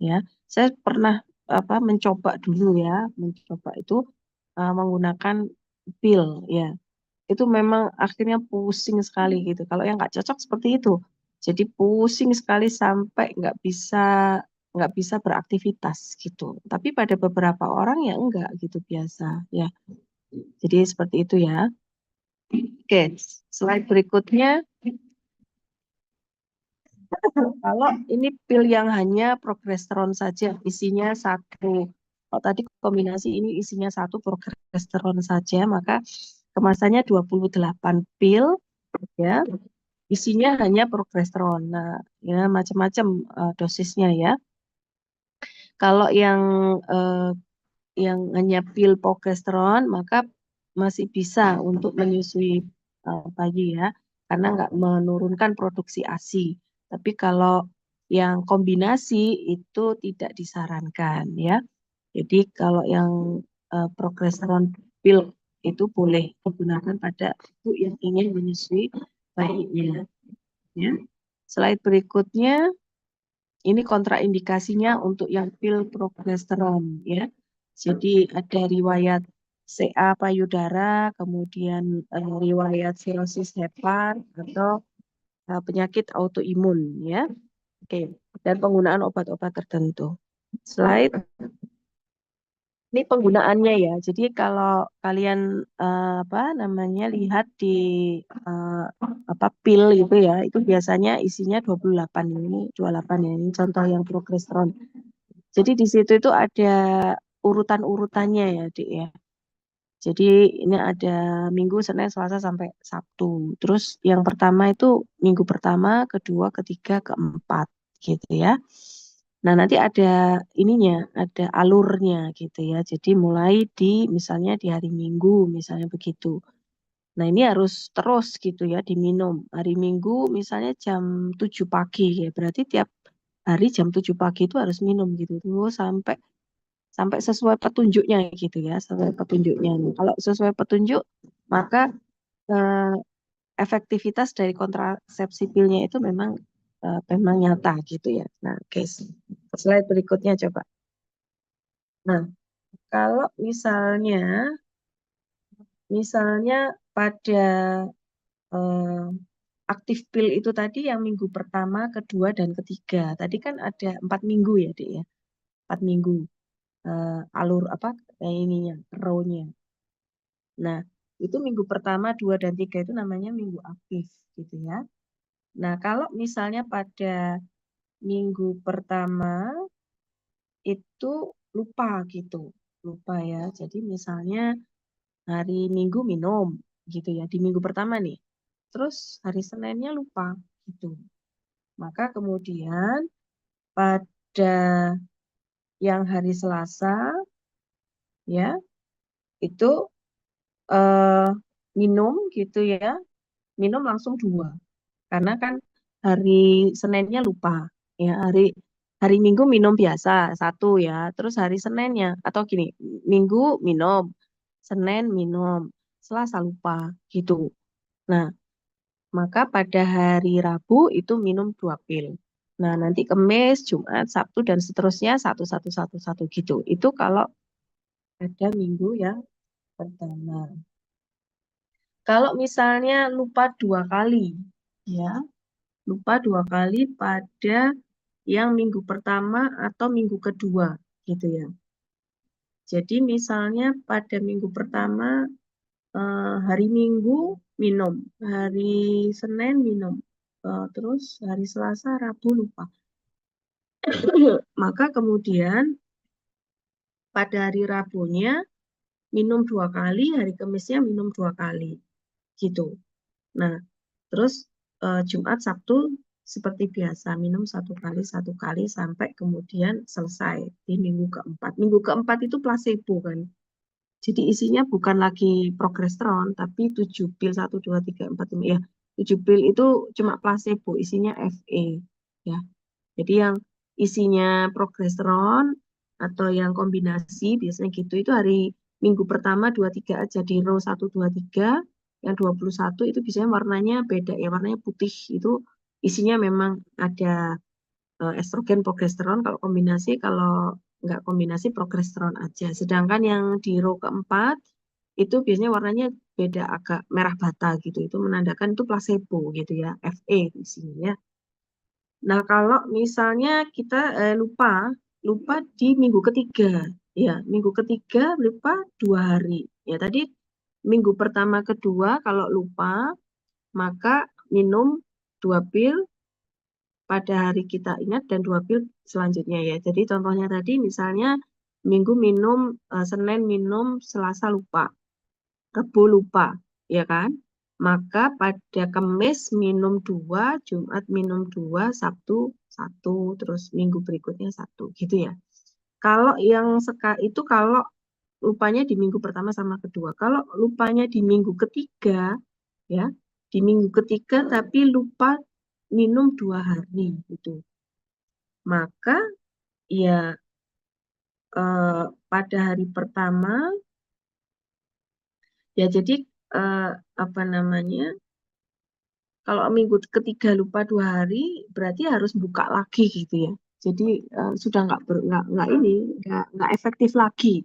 ya. Saya pernah mencoba dulu ya, mencoba itu menggunakan pil ya. Itu memang akhirnya pusing sekali gitu. Kalau yang nggak cocok seperti itu. Jadi pusing sekali sampai nggak bisa beraktivitas gitu. Tapi pada beberapa orang ya enggak gitu biasa ya. Jadi seperti itu ya. Oke, slide berikutnya. Kalau ini pil yang hanya progesteron saja, isinya satu. Kalau tadi kombinasi ini isinya satu progesteron saja, maka kemasannya 28 pil ya. Isinya hanya progesteron. Nah, ya macam-macam dosisnya ya. Kalau eh, yang hanya pil progesteron, maka masih bisa untuk menyusui bayi ya, karena nggak menurunkan produksi ASI. Tapi kalau yang kombinasi itu tidak disarankan ya. Jadi kalau yang progesteron pil itu boleh digunakan pada ibu yang ingin menyusui bayinya. Ya. Slide berikutnya, ini kontraindikasinya untuk yang pil progesteron ya. Jadi ada riwayat CA payudara, kemudian riwayat sirosis hepar atau penyakit autoimun ya. Oke, dan penggunaan obat-obat tertentu. Slide. Ini penggunaannya ya. Jadi kalau kalian apa namanya lihat di eh, apa pil itu ya, itu biasanya isinya 28 ini, 28 ya. Ini contoh yang progesteron. Jadi di situ itu ada urutan-urutannya ya, Dik ya. Jadi ini ada Minggu, Senin, Selasa sampai Sabtu. Terus yang pertama itu minggu pertama, kedua, ketiga, keempat gitu ya. Nah, nanti ada ininya, ada alurnya gitu ya. Jadi mulai di misalnya di hari Minggu misalnya begitu. Nah, ini harus terus gitu ya diminum. Hari Minggu misalnya jam 7 pagi ya. Berarti tiap hari jam 7 pagi itu harus minum gitu tuh sampai sampai sesuai petunjuknya gitu ya, sesuai petunjuknya. Nah, kalau sesuai petunjuk, maka eh, efektivitas dari kontrasepsi pilnya itu memang nyata gitu ya. Nah, guys, slide berikutnya coba. Nah, kalau misalnya pada eh, aktif pil itu tadi yang minggu pertama, kedua, dan ketiga. Tadi kan ada 4 minggu ya, Dek ya. 4 minggu alur apa ininya, row-nya. Nah, itu minggu pertama, dua, dan tiga itu namanya minggu aktif gitu ya. Nah, kalau misalnya pada minggu pertama itu lupa gitu, lupa ya. Jadi misalnya hari Minggu minum gitu ya, di minggu pertama nih. Terus hari Seninnya lupa gitu. Maka kemudian pada yang hari Selasa ya, itu eh, minum gitu ya, minum langsung dua. Karena kan hari Seninnya lupa ya, hari Minggu minum biasa satu ya, terus hari Seninnya atau gini, Minggu minum, Senin minum, Selasa lupa gitu. Nah, maka pada hari Rabu itu minum 2 pil. Nah, nanti Kamis, Jumat, Sabtu dan seterusnya satu satu satu satu gitu. Itu kalau ada minggu yang pertama. Kalau misalnya lupa 2 kali, ya lupa 2 kali pada yang minggu pertama atau minggu kedua gitu ya. Jadi misalnya pada minggu pertama hari Minggu minum, hari Senin minum, terus hari Selasa, Rabu lupa. Maka kemudian pada hari Rabunya minum 2 kali, hari Kamisnya minum 2 kali gitu. Nah, terus Jumat, Sabtu seperti biasa minum satu kali sampai kemudian selesai di minggu keempat. Minggu keempat itu placebo kan. Jadi isinya bukan lagi progesteron, tapi 7 pil 1, 2, 3, 4, 5. Ya, 7 pil itu cuma placebo, isinya Fe. Ya, jadi yang isinya progesteron atau yang kombinasi biasanya gitu itu hari minggu pertama 2, 3 aja di row 1, 2, 3. Yang 21 itu biasanya warnanya beda ya, warnanya putih. Itu isinya memang ada estrogen progesteron kalau kombinasi, kalau nggak kombinasi progesteron aja. Sedangkan yang di row keempat itu biasanya warnanya beda, agak merah bata gitu. Itu menandakan itu placebo gitu ya, Fe isinya ya. Nah, kalau misalnya kita lupa, lupa di minggu ketiga, ya, minggu ketiga lupa 2 hari. Ya, tadi minggu pertama, kedua, kalau lupa, maka minum 2 pil pada hari kita ingat dan 2 pil selanjutnya ya. Jadi contohnya tadi misalnya Minggu minum, Senin minum, Selasa lupa, Rabu lupa, ya kan? Maka pada Kamis minum 2, Jumat minum 2, Sabtu satu, terus minggu berikutnya satu, gitu ya. Kalau yang itu kalau lupanya di minggu pertama sama kedua. Kalau lupanya di minggu ketiga, ya, di minggu ketiga tapi lupa minum 2 hari gitu. Maka ya eh, pada hari pertama ya jadi eh, apa namanya? Kalau minggu ketiga lupa 2 hari, berarti harus buka lagi gitu ya. Jadi sudah nggak ini nggak efektif lagi.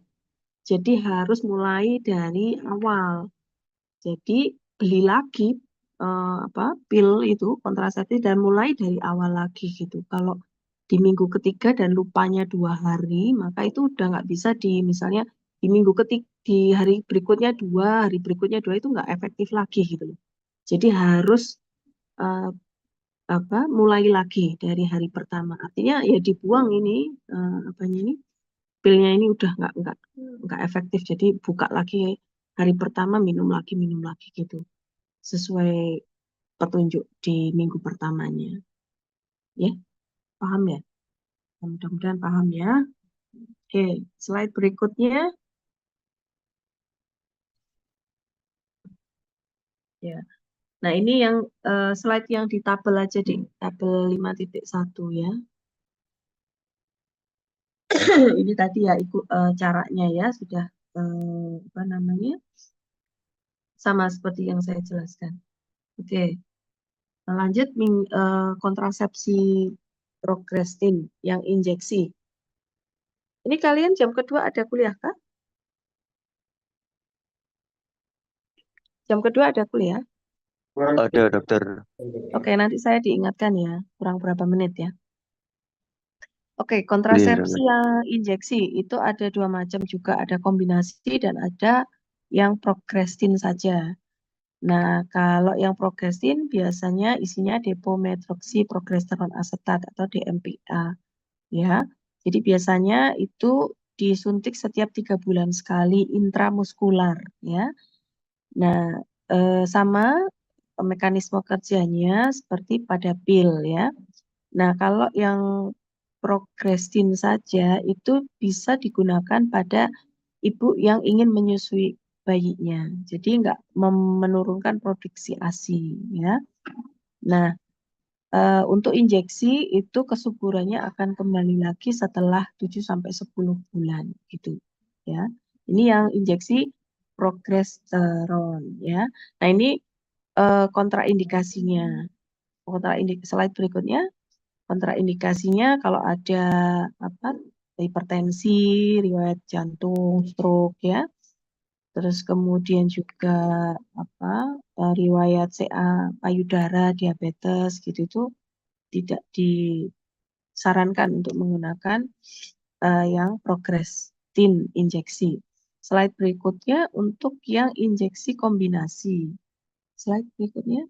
Jadi harus mulai dari awal. Jadi beli lagi pil itu kontrasepsi dan mulai dari awal lagi gitu. Kalau di minggu ketiga dan lupanya 2 hari, maka itu udah nggak bisa misalnya di minggu ketiga di hari berikutnya 2, hari berikutnya 2 itu nggak efektif lagi gitu loh. Jadi harus eh, mulai lagi dari hari pertama. Artinya ya dibuang ini apanya ini pilnya ini udah nggak efektif. Jadi buka lagi hari pertama minum lagi gitu sesuai petunjuk di minggu pertamanya. Ya, paham ya? Mudah-mudahan paham ya. Oke, slide berikutnya. Ya. Nah, ini yang slide yang di tabel aja deh, tabel 5.1 ya. Ini tadi ya ikut caranya ya sudah apa namanya? Sama seperti yang saya jelaskan. Oke. Nah, lanjut kontrasepsi progrestin yang injeksi. Ini kalian jam kedua ada kuliah kah? Jam kedua ada kuliah? Ada dokter. Oke, nanti saya diingatkan ya, kurang berapa menit ya. Oke, Iya, kontrasepsi dokter. yang injeksi itu ada 2 macam juga, ada kombinasi dan ada yang progrestin saja. Nah, kalau yang progrestin biasanya isinya depometroxyprogesterone asetat atau DMPA, ya. Jadi biasanya itu disuntik setiap 3 bulan sekali intramuskular, ya. Nah, sama mekanisme kerjanya seperti pada pil, ya. Nah, kalau yang progrestin saja itu bisa digunakan pada ibu yang ingin menyusui bayinya. Jadi nggak menurunkan produksi ASI ya. Nah, untuk injeksi itu kesuburannya akan kembali lagi setelah 7 sampai 10 bulan gitu ya. Ini yang injeksi progesteron ya. Nah, ini kontraindikasinya. Slide berikutnya. Kontraindikasinya kalau ada apa hipertensi, riwayat jantung, stroke ya. Terus kemudian juga apa riwayat CA payudara, diabetes gitu itu tidak disarankan untuk menggunakan yang progrestin injeksi. Slide berikutnya untuk yang injeksi kombinasi. Slide berikutnya.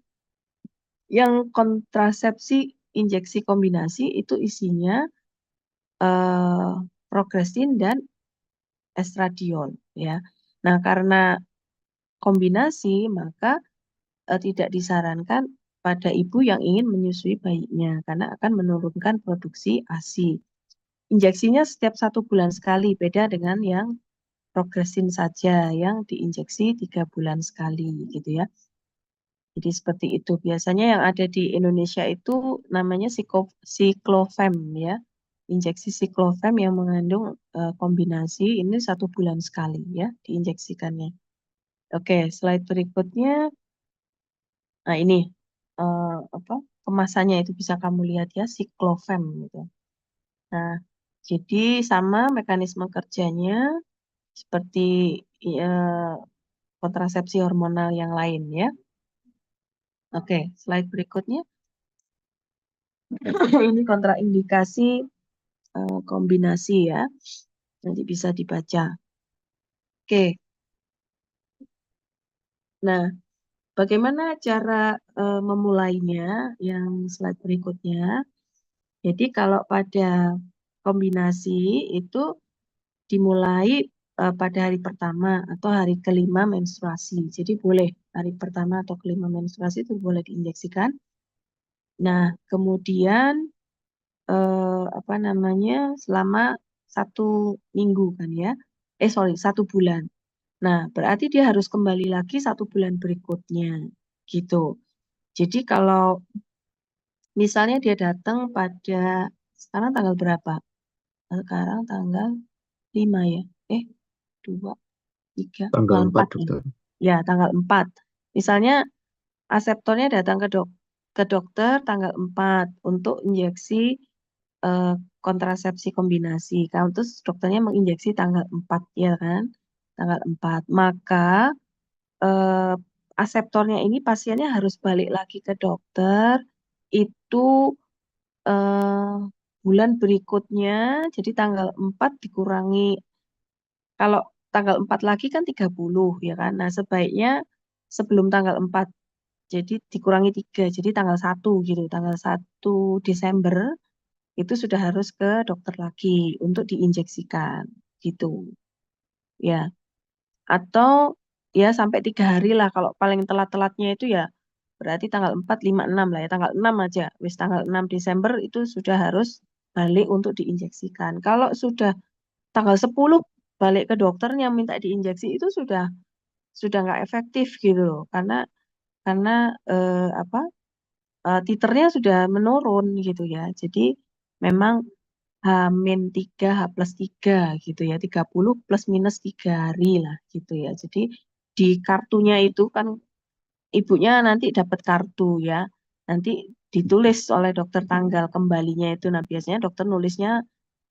Yang kontrasepsi injeksi kombinasi itu isinya progrestin dan estradiol ya. Nah, karena kombinasi maka tidak disarankan pada ibu yang ingin menyusui bayinya karena akan menurunkan produksi ASI. Injeksinya setiap 1 bulan sekali, beda dengan yang progrestin saja yang diinjeksi 3 bulan sekali gitu ya. Jadi seperti itu. Biasanya yang ada di Indonesia itu namanya Cyclofam ya. Injeksi Cyclofam yang mengandung kombinasi ini 1 bulan sekali ya diinjeksikannya. Oke, slide berikutnya. Nah ini apa kemasannya itu bisa kamu lihat ya Cyclofam gitu. Nah, jadi sama mekanisme kerjanya seperti eh, kontrasepsi hormonal yang lain ya. Oke, slide berikutnya. Ini kontraindikasi kombinasi ya. Nanti bisa dibaca. Oke. Nah, bagaimana cara memulainya yang slide berikutnya? Jadi kalau pada kombinasi itu dimulai pada hari pertama atau hari kelima menstruasi. Jadi boleh hari pertama atau kelima menstruasi itu boleh diinjeksikan. Nah, kemudian apa namanya selama 1 minggu kan ya? Sorry 1 bulan. Nah, berarti dia harus kembali lagi 1 bulan berikutnya, gitu. Jadi kalau misalnya dia datang pada sekarang tanggal berapa? Sekarang tanggal 5 ya? 2, 3, Tanggal tanggal 4, 4 ya? dokter. Ya, tanggal 4. Misalnya aseptornya datang ke dokter tanggal 4 untuk injeksi eh, kontrasepsi kombinasi. Kalau terus dokternya menginjeksi tanggal 4 ya kan? tanggal 4. Maka eh, aseptornya ini pasiennya harus balik lagi ke dokter itu eh, bulan berikutnya, jadi tanggal 4 dikurangi, kalau tanggal 4 lagi kan 30 ya kan. Nah, sebaiknya sebelum tanggal 4, jadi dikurangi 3, jadi tanggal 1 gitu. Tanggal 1 Desember itu sudah harus ke dokter lagi untuk diinjeksikan gitu. Ya, atau ya sampai 3 hari lah. Kalau paling telat-telatnya itu ya berarti tanggal 4, 5, 6 lah ya. Tanggal 6 aja. Wis tanggal 6 Desember itu sudah harus balik untuk diinjeksikan. Kalau sudah tanggal 10 balik ke dokternya minta diinjeksi itu sudah nggak efektif gitu loh. Karena apa titernya sudah menurun gitu ya. Jadi memang H-3, H+3 gitu ya. 30 plus minus 3 hari lah gitu ya. Jadi di kartunya itu kan ibunya nanti dapat kartu ya. Nanti ditulis oleh dokter tanggal kembalinya itu. Nah, biasanya dokter nulisnya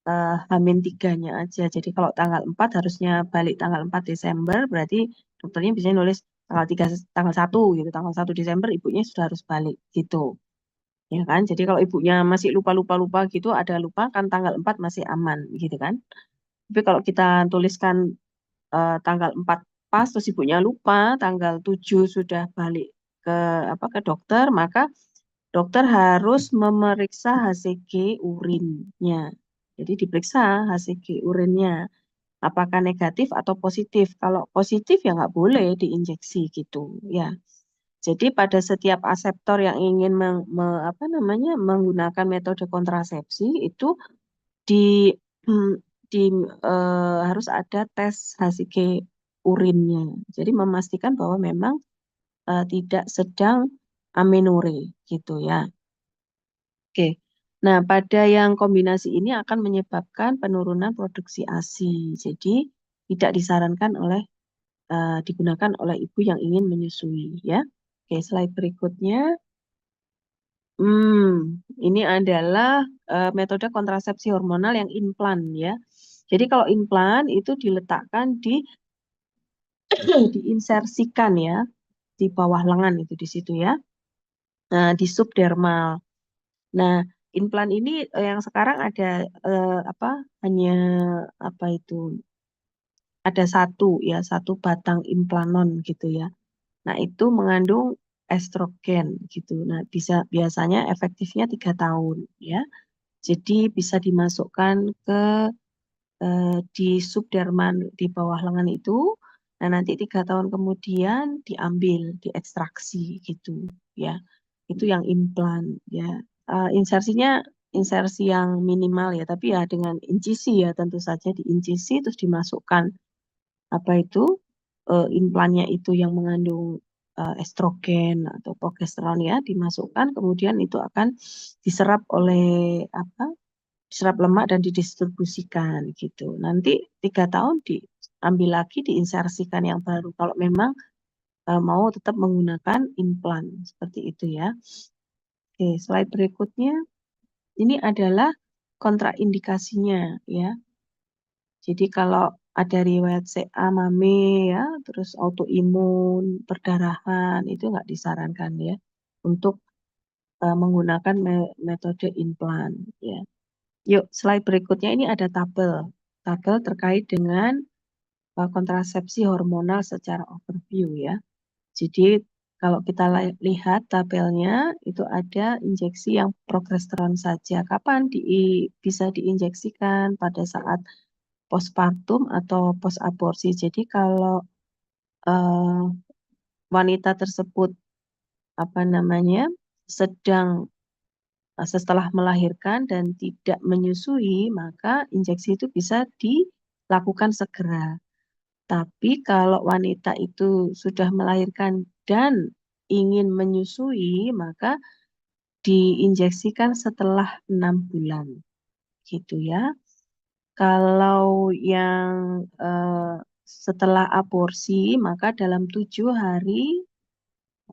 H-3-nya aja. Jadi kalau tanggal 4 harusnya balik tanggal 4 Desember, berarti dokternya biasanya nulis tanggal 3, tanggal 1 gitu. Tanggal 1 Desember ibunya sudah harus balik gitu. Ya kan? Jadi kalau ibunya masih lupa-lupa-lupa gitu, ada lupa kan tanggal 4 masih aman gitu kan. Tapi kalau kita tuliskan tanggal 4 pas terus ibunya lupa, tanggal 7 sudah balik ke ke dokter, maka dokter harus memeriksa HCG urinnya. Jadi diperiksa HCG urinnya apakah negatif atau positif. Kalau positif ya nggak boleh diinjeksi gitu ya. Jadi pada setiap aseptor yang ingin menggunakan metode kontrasepsi itu di hmm, di harus ada tes HCG urinnya. Jadi memastikan bahwa memang tidak sedang amenore gitu ya. Oke. Nah, pada yang kombinasi ini akan menyebabkan penurunan produksi ASI. Jadi tidak disarankan digunakan oleh ibu yang ingin menyusui ya. Oke, slide berikutnya. Ini adalah metode kontrasepsi hormonal yang implan ya. Jadi kalau implan itu diletakkan diinsersikan ya di bawah lengan itu di situ ya. Nah, di subdermal. Nah, implan ini yang sekarang ada hanya apa itu ada satu batang implanon gitu ya. Nah, itu mengandung estrogen gitu. Nah, biasanya efektifnya 3 tahun ya. Jadi bisa dimasukkan di subdermal di bawah lengan itu. Nah, nanti 3 tahun kemudian diambil, diekstraksi gitu ya. Itu yang implan ya. Insersinya insersi yang minimal ya, tapi ya dengan incisi ya tentu saja diincisi terus dimasukkan apa itu implannya itu yang mengandung estrogen atau progesteron ya dimasukkan kemudian itu akan diserap oleh diserap lemak dan didistribusikan gitu. Nanti 3 tahun diambil lagi diinsersikan yang baru kalau memang mau tetap menggunakan implan seperti itu ya. Oke, slide berikutnya ini adalah kontraindikasinya ya. Jadi kalau ada riwayat CA mame ya, terus autoimun, perdarahan itu nggak disarankan ya untuk menggunakan metode implan ya. Yuk, slide berikutnya ini ada tabel terkait dengan kontrasepsi hormonal secara overview ya. Jadi kalau kita lihat tabelnya itu ada injeksi yang progesteron saja. Kapan bisa diinjeksikan pada saat postpartum atau post aborsi. Jadi kalau eh, wanita tersebut sedang setelah melahirkan dan tidak menyusui, maka injeksi itu bisa dilakukan segera. Tapi kalau wanita itu sudah melahirkan dan ingin menyusui, maka diinjeksikan setelah 6 bulan, gitu ya. Kalau yang setelah aborsi, maka dalam 7 hari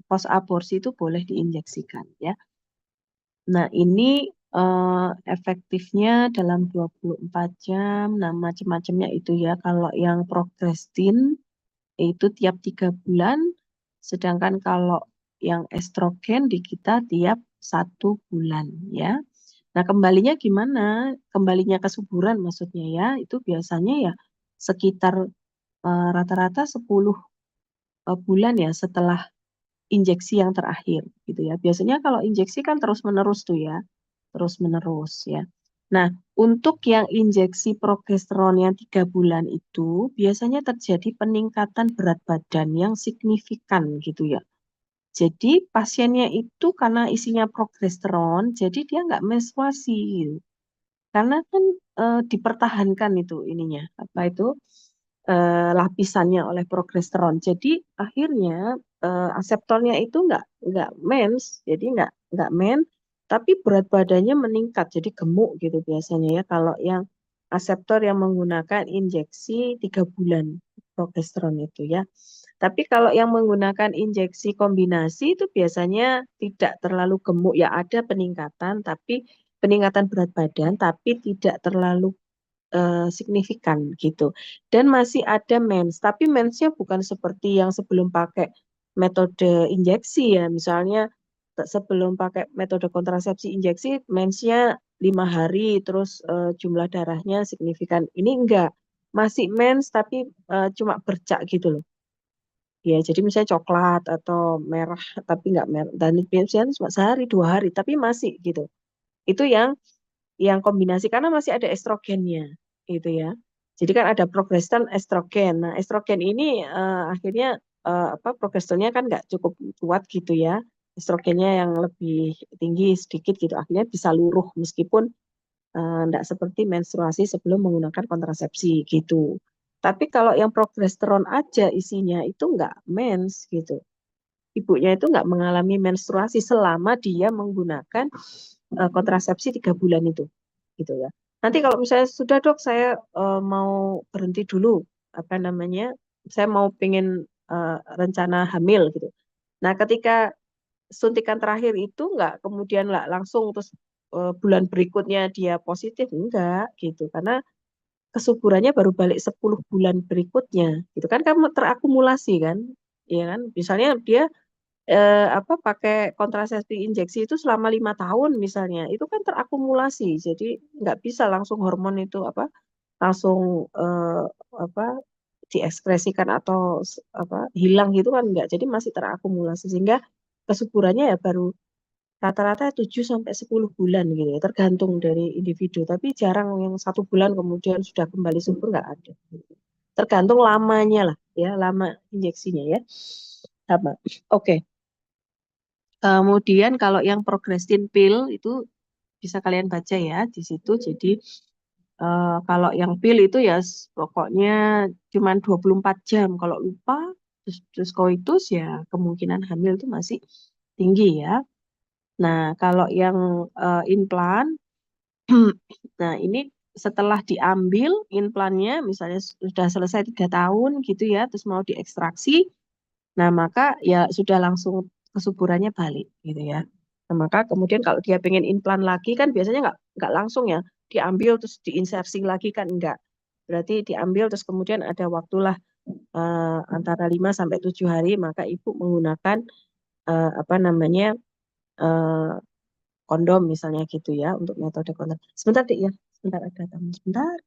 pos aborsi itu boleh diinjeksikan ya. Nah, ini efektifnya dalam 24 jam, nah macam-macamnya itu ya. Kalau yang progrestin itu tiap 3 bulan, sedangkan kalau yang estrogen di kita tiap 1 bulan ya. Nah kembalinya gimana? Kembalinya kesuburan maksudnya ya, itu biasanya ya sekitar rata-rata 10 bulan ya setelah injeksi yang terakhir gitu ya. Biasanya kalau injeksi kan terus-menerus tuh ya, terus-menerus ya. Nah, untuk yang injeksi progesteron yang 3 bulan itu biasanya terjadi peningkatan berat badan yang signifikan gitu ya. Jadi pasiennya itu karena isinya progesteron, jadi dia nggak menstruasi gitu. Karena kan dipertahankan itu ininya, apa itu lapisannya oleh progesteron. Jadi akhirnya aseptornya itu nggak mens, jadi nggak men, tapi berat badannya meningkat, jadi gemuk gitu biasanya ya. Kalau yang aseptor yang menggunakan injeksi 3 bulan progesteron itu ya. Tapi kalau yang menggunakan injeksi kombinasi itu biasanya tidak terlalu gemuk ya, ada peningkatan, tapi peningkatan berat badan, tapi tidak terlalu signifikan gitu. Dan masih ada mens, tapi mensnya bukan seperti yang sebelum pakai metode injeksi ya. Misalnya sebelum pakai metode kontrasepsi injeksi, mensnya 5 hari, terus jumlah darahnya signifikan. Ini enggak, masih mens tapi cuma bercak gitu loh. Ya, jadi misalnya coklat atau merah tapi enggak merah. Dan biasanya cuma sehari, 2 hari, tapi masih gitu. Itu yang kombinasi karena masih ada estrogennya gitu ya. Jadi kan ada progesteron estrogen. Nah, estrogen ini akhirnya apa progesteronnya kan nggak cukup kuat gitu ya. Estrogennya yang lebih tinggi sedikit gitu. Akhirnya bisa luruh meskipun nggak seperti menstruasi sebelum menggunakan kontrasepsi gitu. Tapi kalau yang progesteron aja isinya itu nggak mens gitu. Ibunya itu nggak mengalami menstruasi selama dia menggunakan kontrasepsi 3 bulan itu, gitu ya. Nanti kalau misalnya sudah dok, saya mau berhenti dulu, apa namanya, saya mau pengen rencana hamil gitu. Nah, ketika suntikan terakhir itu nggak kemudian lah langsung terus bulan berikutnya dia positif, enggak gitu, karena kesuburannya baru balik 10 bulan berikutnya, gitu kan, kamu terakumulasi kan, ya kan, misalnya dia apa pakai kontrasepsi injeksi itu selama 5 tahun misalnya, itu kan terakumulasi, jadi nggak bisa langsung hormon itu apa langsung apa diekspresikan atau apa hilang gitu kan nggak, jadi masih terakumulasi sehingga kesuburannya ya baru rata-rata 7 sampai 10 bulan gitu ya, tergantung dari individu, tapi jarang yang 1 bulan kemudian sudah kembali subur nggak ada. Tergantung lamanya lah ya, lama injeksinya ya. Sama. Oke. Kemudian kalau yang progrestin pill itu bisa kalian baca ya di situ. Jadi kalau yang pil itu ya pokoknya cuma 24 jam. Kalau lupa terus koitus ya kemungkinan hamil itu masih tinggi ya. Nah, kalau yang implan, nah ini setelah diambil implannya misalnya sudah selesai 3 tahun gitu ya, terus mau diekstraksi, nah maka ya sudah langsung kesuburannya balik gitu ya. Nah, maka kemudian kalau dia pengen implan lagi kan biasanya nggak langsung ya diambil terus diinsersi lagi kan enggak. Berarti diambil terus kemudian ada waktulah antara 5 sampai 7 hari maka ibu menggunakan apa namanya eh, kondom misalnya gitu ya untuk metode kondom. Sebentar Dik ya, sebentar ada tamu sebentar.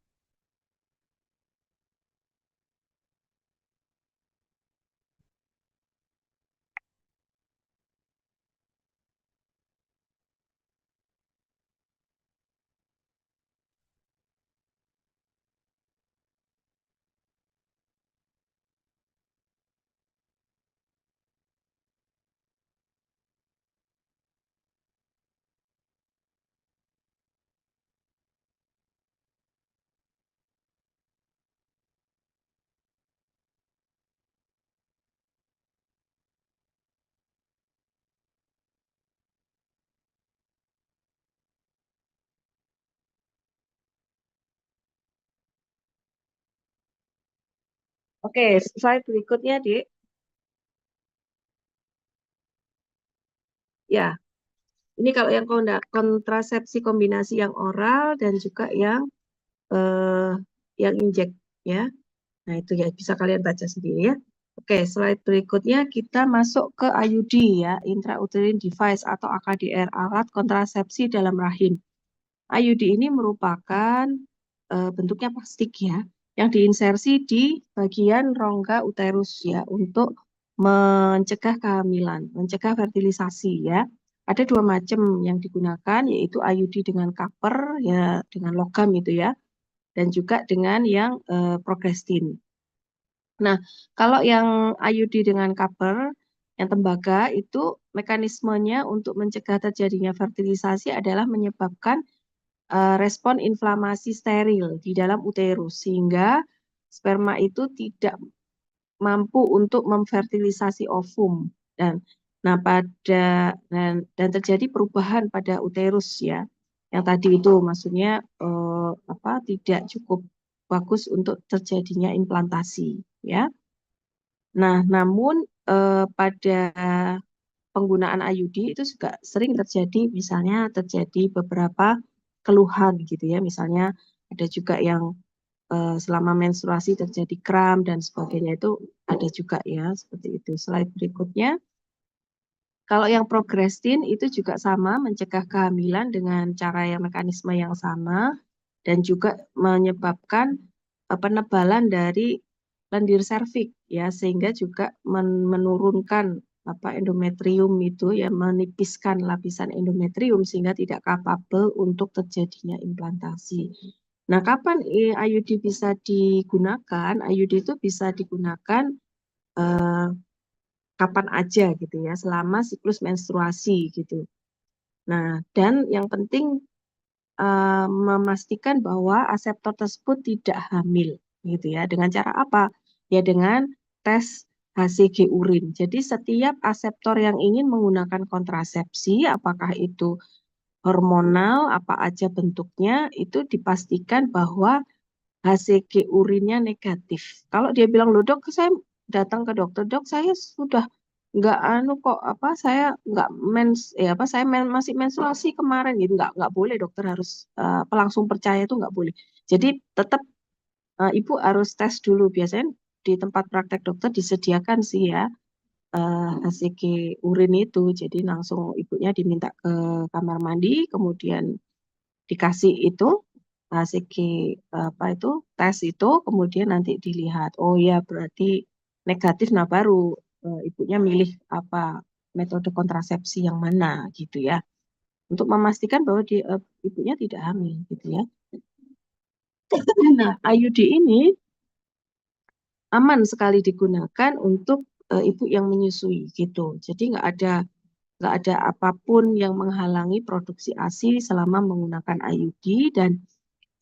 Oke, slide berikutnya Dik. Ya, Ini kalau yang kontrasepsi kombinasi yang oral dan juga eh, yang injek ya. Nah, itu ya bisa kalian baca sendiri ya. Oke, slide berikutnya kita masuk ke IUD ya, intrauterine device atau AKDR, alat kontrasepsi dalam rahim. IUD ini merupakan bentuknya plastik ya, yang diinsersi di bagian rongga uterus ya untuk mencegah kehamilan, mencegah fertilisasi ya. Ada dua macam yang digunakan, yaitu IUD dengan copper ya, dengan logam itu ya, dan juga dengan yang progestin. Nah, kalau yang IUD dengan copper, yang tembaga itu mekanismenya untuk mencegah terjadinya fertilisasi adalah menyebabkan respon inflamasi steril di dalam uterus sehingga sperma itu tidak mampu untuk memfertilisasi ovum dan nah dan terjadi perubahan pada uterus ya. Yang tadi itu maksudnya tidak cukup bagus untuk terjadinya implantasi ya. Nah, namun pada penggunaan IUD itu juga sering terjadi, misalnya terjadi beberapa keluhan gitu ya, misalnya ada juga yang selama menstruasi terjadi kram dan sebagainya itu ada juga ya, seperti itu. Slide berikutnya. Kalau yang progrestin itu juga sama, mencegah kehamilan dengan cara yang mekanisme yang sama dan juga menyebabkan penebalan dari lendir serviks ya, sehingga juga menurunkan endometrium itu ya, menipiskan lapisan endometrium sehingga tidak kapabel untuk terjadinya implantasi. Nah, kapan IUD bisa digunakan? IUD itu bisa digunakan eh, kapan aja gitu ya, selama siklus menstruasi gitu. Nah, dan yang penting memastikan bahwa aseptor tersebut tidak hamil gitu ya. Dengan cara apa? Ya dengan tes HCG urin. Jadi setiap aseptor yang ingin menggunakan kontrasepsi, apakah itu hormonal, apa aja bentuknya, itu dipastikan bahwa HCG urinnya negatif. Kalau dia bilang, loh dok, saya datang ke dokter, dok, saya sudah nggak kok saya nggak saya masih menstruasi kemarin gitu, nggak boleh, dokter harus langsung percaya, itu nggak boleh. Jadi tetap ibu harus tes dulu. Biasanya di tempat praktek dokter disediakan sih ya HCG urin itu, jadi langsung ibunya diminta ke kamar mandi, kemudian dikasih itu HCG itu tes itu, kemudian nanti dilihat, oh ya berarti negatif, nah baru ibunya milih apa metode kontrasepsi yang mana gitu ya, untuk memastikan bahwa ibunya tidak hamil gitu ya. Nah, IUD ini aman sekali digunakan untuk ibu yang menyusui gitu. Jadi nggak ada apapun yang menghalangi produksi ASI selama menggunakan IUD, dan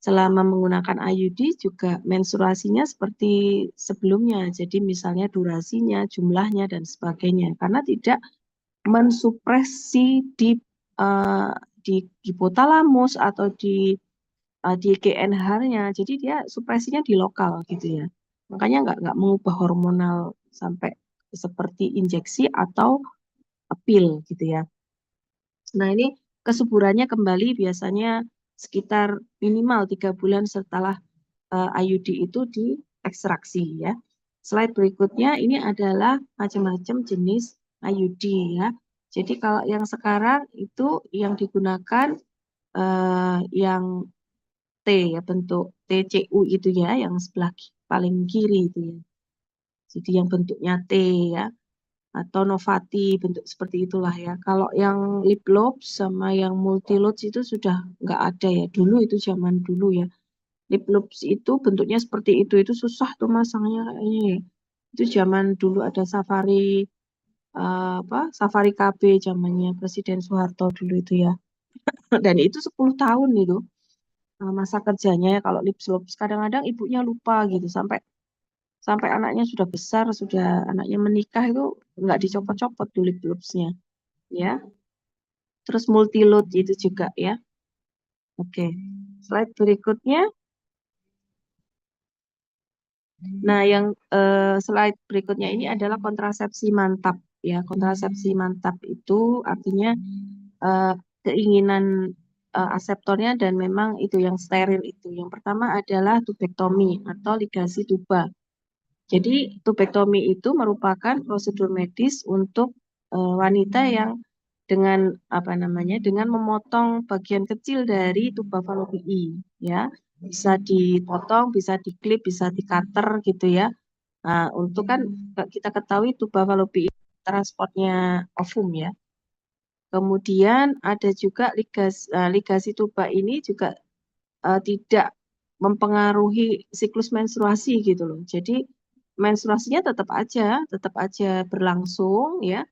selama menggunakan IUD juga menstruasinya seperti sebelumnya. Jadi misalnya durasinya, jumlahnya dan sebagainya, karena tidak mensupresi eh, di hipotalamus atau di GNH-nya. Jadi dia supresinya di lokal gitu ya. Makanya nggak mengubah hormonal sampai seperti injeksi atau pil gitu ya. Nah, ini kesuburannya kembali biasanya sekitar minimal 3 bulan setelah IUD itu diekstraksi ya. Slide berikutnya ini adalah macam-macam jenis IUD ya. Jadi kalau yang sekarang itu yang digunakan yang T ya, bentuk TCU itu ya, yang sebelah paling kiri itu ya. Jadi yang bentuknya T ya, atau Novati, bentuk seperti itulah ya. Kalau yang lip lobes sama yang multi loads itu sudah nggak ada ya. Dulu itu zaman dulu ya. Lip lobes itu bentuknya seperti itu susah tuh masangnya kayaknya ya. Itu zaman dulu ada Safari Safari KB zamannya Presiden Soeharto dulu itu ya. Dan itu 10 tahun itu masa kerjanya ya kalau lip lobes. Kadang-kadang ibunya lupa gitu, sampai sampai anaknya sudah besar, sudah anaknya menikah itu nggak dicopot-copot tuh lip lobesnya ya. Terus multi load itu juga ya. Oke, slide berikutnya. Nah, yang slide berikutnya ini adalah kontrasepsi mantap ya. Kontrasepsi mantap itu artinya keinginan aseptornya dan memang itu yang steril itu. Yang pertama adalah tubektomi atau ligasi tuba. Jadi tubektomi itu merupakan prosedur medis untuk wanita yang dengan apa namanya dengan memotong bagian kecil dari tuba fallopian ya. Bisa dipotong, bisa diklip, bisa dikater gitu ya. Nah, untuk kan kita ketahui tuba fallopian transportnya ovum ya. Kemudian ada juga ligasi tuba ini juga tidak mempengaruhi siklus menstruasi gitu loh. Jadi menstruasinya tetap aja berlangsung ya.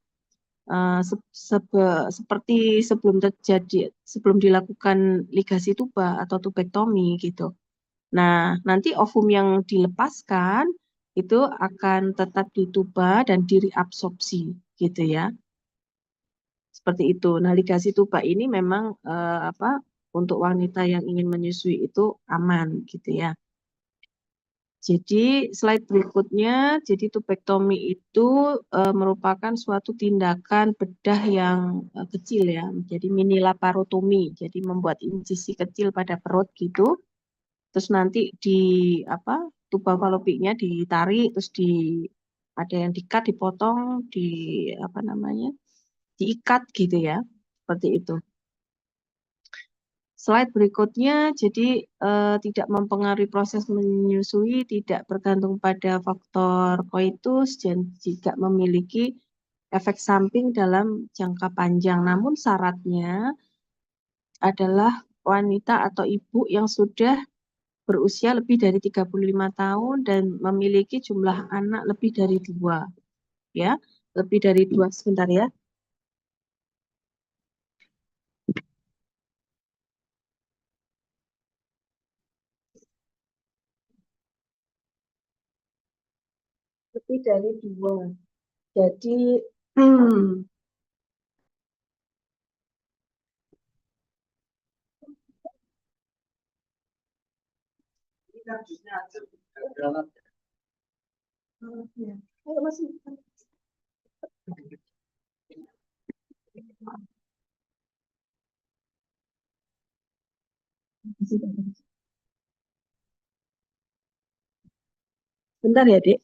Seperti sebelum dilakukan ligasi tuba atau tubektomi gitu. Nah, nanti ovum yang dilepaskan itu akan tetap di tuba dan direabsorpsi gitu ya. Seperti itu. Nah, ligasi tuba ini memang untuk wanita yang ingin menyusui itu aman gitu ya. Jadi slide berikutnya, jadi tubektomi itu merupakan suatu tindakan bedah yang kecil ya, jadi mini laparotomi, jadi membuat insisi kecil pada perut gitu, terus nanti di tuba fallopiannya ditarik, terus ada yang dikat, dipotong, apa namanya, diikat gitu ya, seperti itu. Slide berikutnya, jadi tidak mempengaruhi proses menyusui, tidak bergantung pada faktor koitus, dan tidak memiliki efek samping dalam jangka panjang. Namun syaratnya adalah wanita atau ibu yang sudah berusia lebih dari 35 tahun dan memiliki jumlah anak lebih dari 2. Ya, lebih dari 2, sebentar ya. Lebih dari 2. Jadi Ayo, masih. Bentar ya, Dek.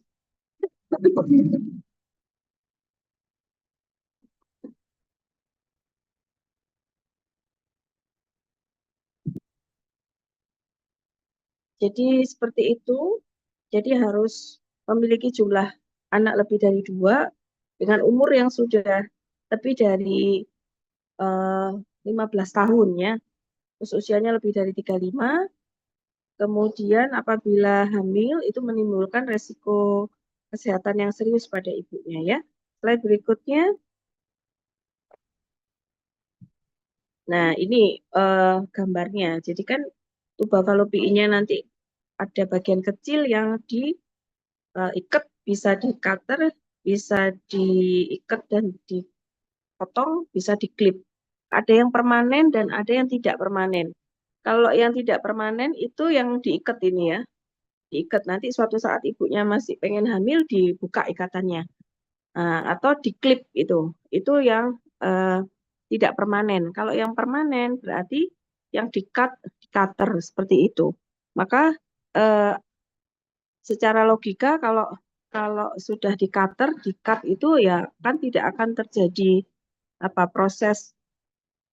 Jadi seperti itu. Jadi harus memiliki jumlah anak lebih dari 2 dengan umur yang sudah lebih dari 15 tahun ya. Terus usianya lebih dari 35. Kemudian apabila hamil itu menimbulkan resiko kesehatan yang serius pada ibunya ya. Slide berikutnya. Nah, ini gambarnya. Jadi kan tuba fallopiannya nanti ada bagian kecil yang diikat, bisa di-cutter, bisa diikat dan dipotong, bisa diklip. Ada yang permanen dan ada yang tidak permanen. Kalau yang tidak permanen itu yang diikat ini ya. Diikat nanti suatu saat ibunya masih pengen hamil dibuka ikatannya. Atau diklip itu. Itu yang tidak permanen. Kalau yang permanen berarti yang di-cutter seperti itu. Maka secara logika kalau sudah di-cutter, di-cut itu ya kan tidak akan terjadi proses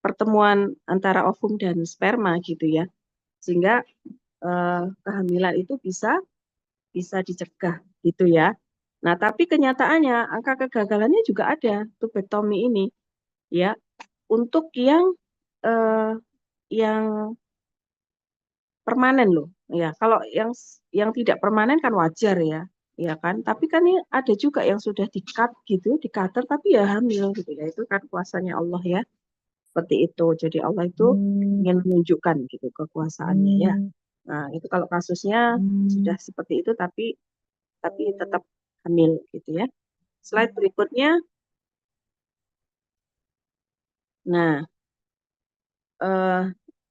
pertemuan antara ovum dan sperma gitu ya. Sehingga kehamilan itu bisa dicegah gitu ya. Nah, tapi kenyataannya angka kegagalannya juga ada tubektomi ini ya. Untuk eh, yang permanen loh. Ya, kalau yang tidak permanen kan wajar ya. Ya kan? Tapi kan ini ada juga yang sudah di-cut gitu, di-cutter tapi ya hamil gitu ya. Itu kan kuasanya Allah ya. Seperti itu. Jadi Allah itu ingin menunjukkan gitu kekuasaannya ya. Nah, itu kalau kasusnya sudah seperti itu tapi tetap hamil gitu ya. Slide berikutnya. Nah,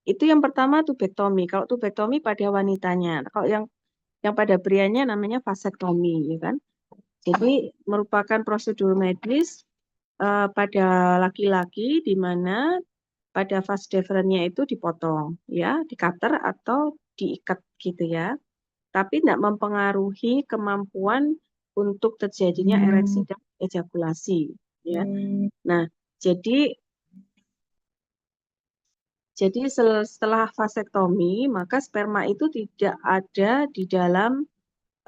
itu yang pertama tubektomi. Kalau tubektomi pada wanitanya. Kalau yang pada prianya namanya vasektomi ya kan. Jadi merupakan prosedur medis pada laki-laki di mana pada vas deferennya itu dipotong, ya, di cutter atau diikat gitu ya. Tapi tidak mempengaruhi kemampuan untuk terjadinya ereksi dan ejakulasi, ya. Nah, jadi setelah vasektomi, maka sperma itu tidak ada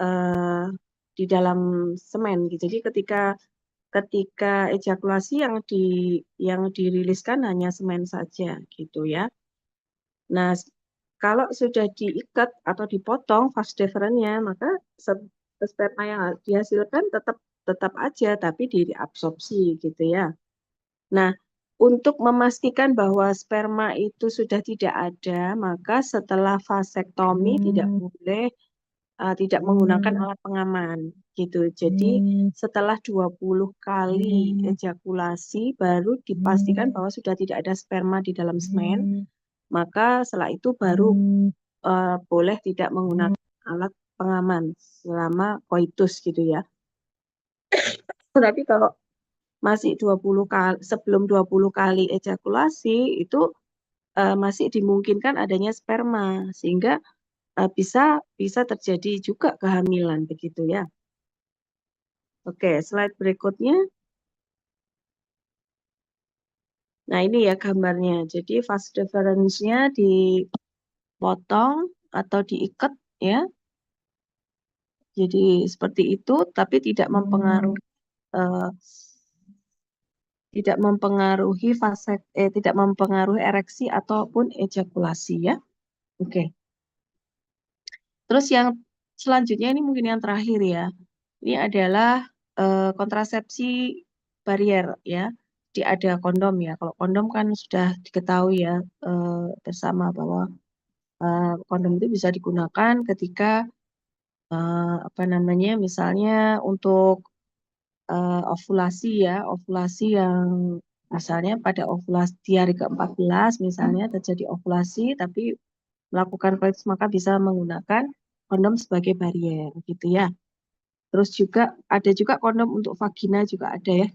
eh, di dalam semen gitu. Jadi ketika ejakulasi yang diriliskan hanya semen saja gitu ya. Nah, kalau sudah diikat atau dipotong vas deferennya, maka sperma yang dihasilkan tetap tetap aja tapi diabsorpsi gitu ya. Nah, untuk memastikan bahwa sperma itu sudah tidak ada, maka setelah vasektomi tidak menggunakan alat pengaman gitu. Jadi setelah 20 kali ejakulasi baru dipastikan bahwa sudah tidak ada sperma di dalam semen, maka setelah itu baru boleh tidak menggunakan alat pengaman selama koitus gitu ya. Tapi kalau masih 20 kali sebelum 20 kali ejakulasi itu masih dimungkinkan adanya sperma sehingga bisa terjadi juga kehamilan begitu ya. Oke, slide berikutnya. Nah, ini ya gambarnya. Jadi vas deferens-nya dipotong atau diikat ya. Jadi seperti itu tapi tidak mempengaruhi ereksi ataupun ejakulasi ya. Oke. Terus yang selanjutnya ini mungkin yang terakhir ya. Ini adalah kontrasepsi barier ya. Jadi ada kondom ya. Kalau kondom kan sudah diketahui ya bersama bahwa kondom itu bisa digunakan ketika misalnya untuk ovulasi ya, ovulasi yang misalnya pada ovulasi di hari ke-14 misalnya terjadi ovulasi tapi melakukan koitus maka bisa menggunakan kondom sebagai barier gitu ya. Terus juga ada juga kondom untuk vagina juga ada ya.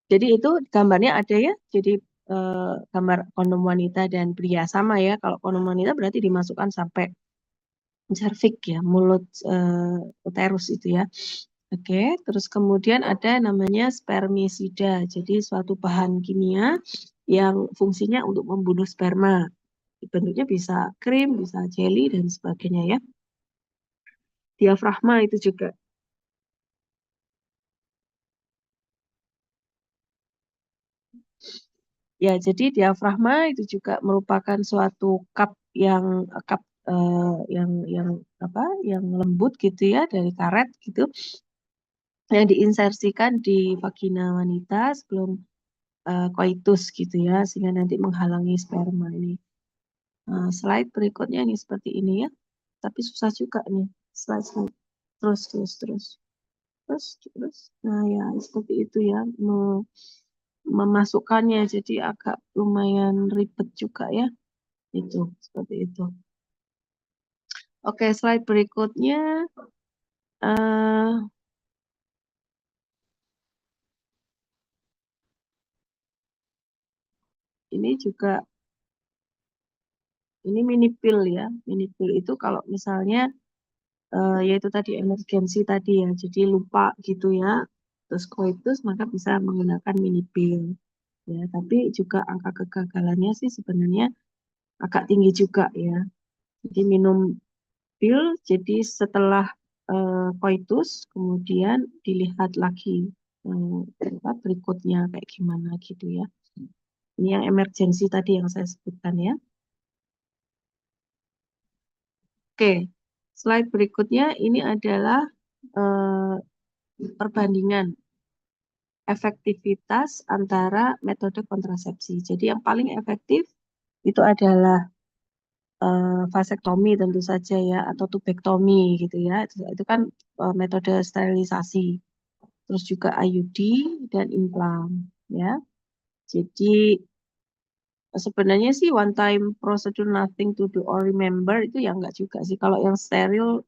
Jadi itu gambarnya ada ya. Jadi gambar kondom wanita dan pria sama ya. Kalau kondom wanita berarti dimasukkan sampai cervix ya, mulut uterus itu ya. Oke, terus kemudian ada namanya spermisida. Jadi suatu bahan kimia yang fungsinya untuk membunuh sperma. Bentuknya bisa krim, bisa jelly dan sebagainya ya. Diafragma itu juga. Ya, jadi diafragma itu juga merupakan suatu cup yang lembut gitu ya dari karet gitu yang diinsersikan di vagina wanita sebelum koitus gitu ya sehingga nanti menghalangi sperma ini. Nah, slide berikutnya ini seperti ini ya. Tapi susah juga nih slide terus. Nah, ya seperti itu ya. Memasukkannya jadi agak lumayan ribet juga ya. Itu seperti itu. Oke, slide berikutnya. Ini juga ini mini pill ya. Mini pill itu kalau misalnya yaitu tadi emergensi tadi ya. Jadi lupa gitu ya. Terus koitus maka bisa menggunakan mini pill. Ya, tapi juga angka kegagalannya sih sebenarnya agak tinggi juga ya. Jadi minum pil, jadi setelah koitus kemudian dilihat lagi berikutnya kayak gimana gitu ya. Ini yang emergensi tadi yang saya sebutkan ya. Oke, slide berikutnya ini adalah perbandingan efektivitas antara metode kontrasepsi. Jadi yang paling efektif itu adalah vasektomi tentu saja ya atau tubektomi gitu ya. Itu kan metode sterilisasi. Terus juga IUD dan implan ya. Jadi sebenarnya sih one time procedure nothing to do or remember itu ya enggak juga sih. Kalau yang steril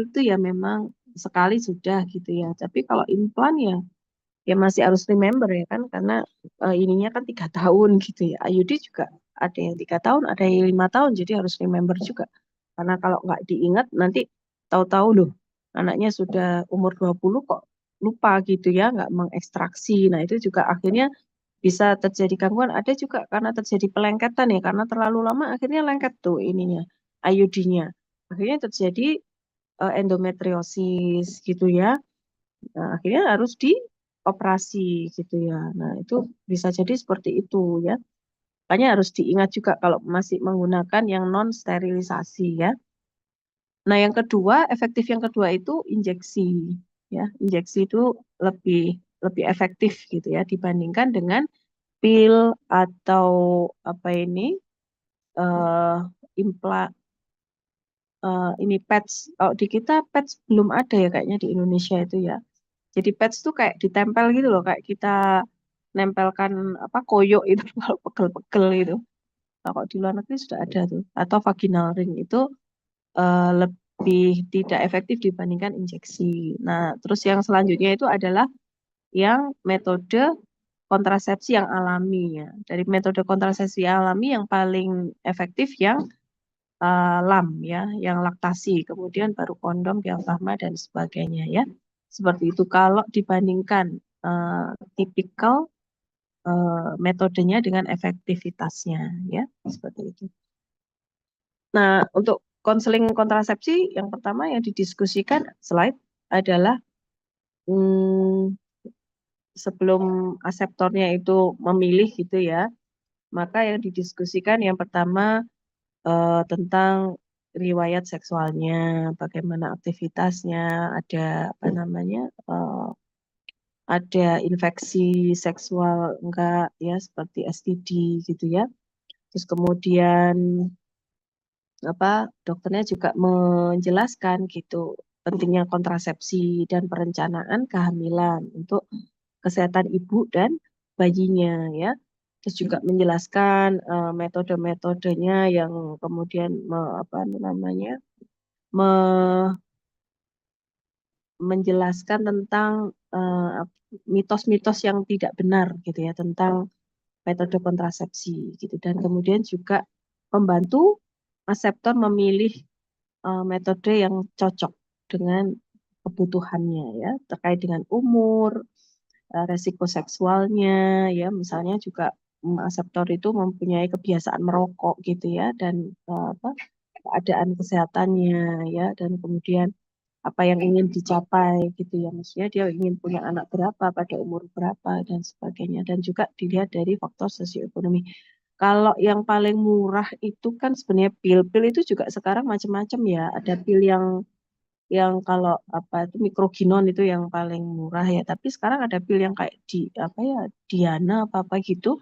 itu ya memang sekali sudah gitu ya. Tapi kalau implan ya masih harus remember ya kan, karena ininya kan 3 tahun gitu ya. IUD juga ada yang 3 tahun, ada yang 5 tahun, jadi harus remember juga. Karena kalau nggak diingat nanti tahu-tahu loh anaknya sudah umur 20 kok lupa gitu ya, nggak mengekstraksi. Nah itu juga akhirnya bisa terjadi gangguan. Ada juga karena terjadi pelengketan ya, karena terlalu lama akhirnya lengket tuh ininya, IUD-nya. Akhirnya terjadi endometriosis gitu ya. Nah, akhirnya harus dioperasi gitu ya. Nah, itu bisa jadi seperti itu ya. Makanya harus diingat juga kalau masih menggunakan yang non sterilisasi ya. Nah, yang kedua, efektif yang kedua itu injeksi ya. Injeksi itu lebih lebih efektif gitu ya dibandingkan dengan pil atau apa eh impla ini patch. Kalau di kita patch belum ada ya kayaknya di Indonesia itu ya. Jadi patch tuh kayak ditempel gitu loh, kayak kita nempelkan apa koyo itu kalau pegel-pegel itu. Nah, kalau di luar negeri sudah ada tuh. Atau vaginal ring itu lebih tidak efektif dibandingkan injeksi. Nah, terus yang selanjutnya itu adalah yang metode kontrasepsi yang alami ya. Dari metode kontrasepsi alami yang paling efektif yang LAM ya, yang laktasi, kemudian baru kondom, diafragma dan sebagainya ya. Seperti itu kalau dibandingkan tipikal metodenya dengan efektivitasnya ya, seperti itu. Nah, untuk konseling kontrasepsi yang pertama yang didiskusikan slide adalah sebelum aseptornya itu memilih gitu ya, maka yang didiskusikan yang pertama tentang riwayat seksualnya, bagaimana aktivitasnya, ada apa namanya, ada infeksi seksual enggak ya, seperti STD gitu ya. Terus kemudian apa dokternya juga menjelaskan gitu pentingnya kontrasepsi dan perencanaan kehamilan untuk kesehatan ibu dan bayinya ya. Terus juga menjelaskan metode-metodenya yang kemudian apa namanya menjelaskan tentang mitos-mitos yang tidak benar gitu ya tentang metode kontrasepsi gitu, dan kemudian juga membantu reseptor memilih metode yang cocok dengan kebutuhannya ya, terkait dengan umur, resiko seksualnya ya, misalnya juga reseptor itu mempunyai kebiasaan merokok gitu ya, dan apa keadaan kesehatannya ya, dan kemudian apa yang ingin dicapai gitu ya, maksudnya dia ingin punya anak berapa pada umur berapa dan sebagainya, dan juga dilihat dari faktor sosioekonomi. Kalau yang paling murah itu kan sebenarnya pil-pil itu juga sekarang macam-macam ya, ada pil yang kalau apa itu mikroginon itu yang paling murah ya, tapi sekarang ada pil yang kayak di apa ya Diana apa apa gitu,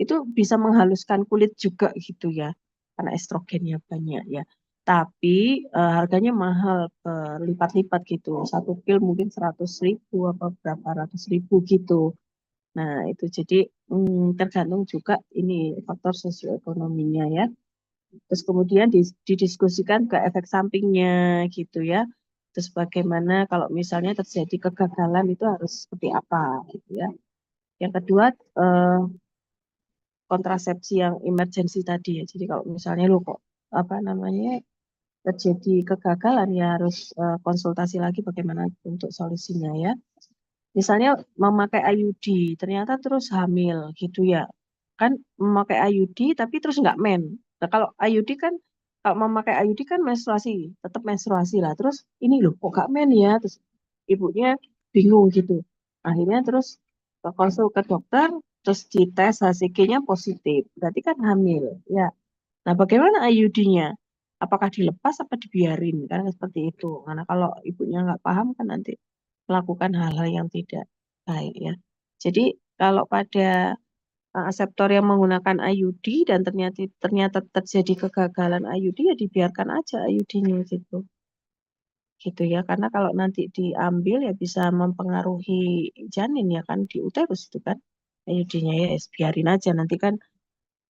itu bisa menghaluskan kulit juga gitu ya, karena estrogennya banyak ya, tapi harganya mahal berlipat-lipat gitu, satu pil mungkin 100.000 apa berapa ratus ribu gitu. Nah itu jadi tergantung juga ini faktor sosioekonominya ya. Terus kemudian didiskusikan ke efek sampingnya gitu ya. Terus bagaimana kalau misalnya terjadi kegagalan itu harus seperti apa gitu ya. Yang kedua kontrasepsi yang emergency tadi ya. Jadi kalau misalnya lu kok apa namanya terjadi kegagalan ya harus konsultasi lagi bagaimana untuk solusinya ya. Misalnya memakai IUD ternyata terus hamil gitu ya. Kan memakai IUD tapi terus nggak men. Nah, kalau IUD kan kalau memakai IUD kan menstruasi, tetap menstruasi lah. Terus ini loh kok nggak men ya? Terus ibunya bingung gitu. Akhirnya terus konsul ke dokter, terus dites HCG-nya positif. Berarti kan hamil ya. Nah, bagaimana IUD-nya? Apakah dilepas apa dibiarin? Kan seperti itu. Karena kalau ibunya nggak paham kan nanti melakukan hal-hal yang tidak baik ya. Jadi kalau pada aseptor yang menggunakan IUD dan ternyata ternyata terjadi kegagalan IUD ya dibiarkan aja IUD-nya gitu. Gitu ya. Karena kalau nanti diambil ya bisa mempengaruhi janin ya kan di uterus itu kan IUD-nya ya biarin aja nanti kan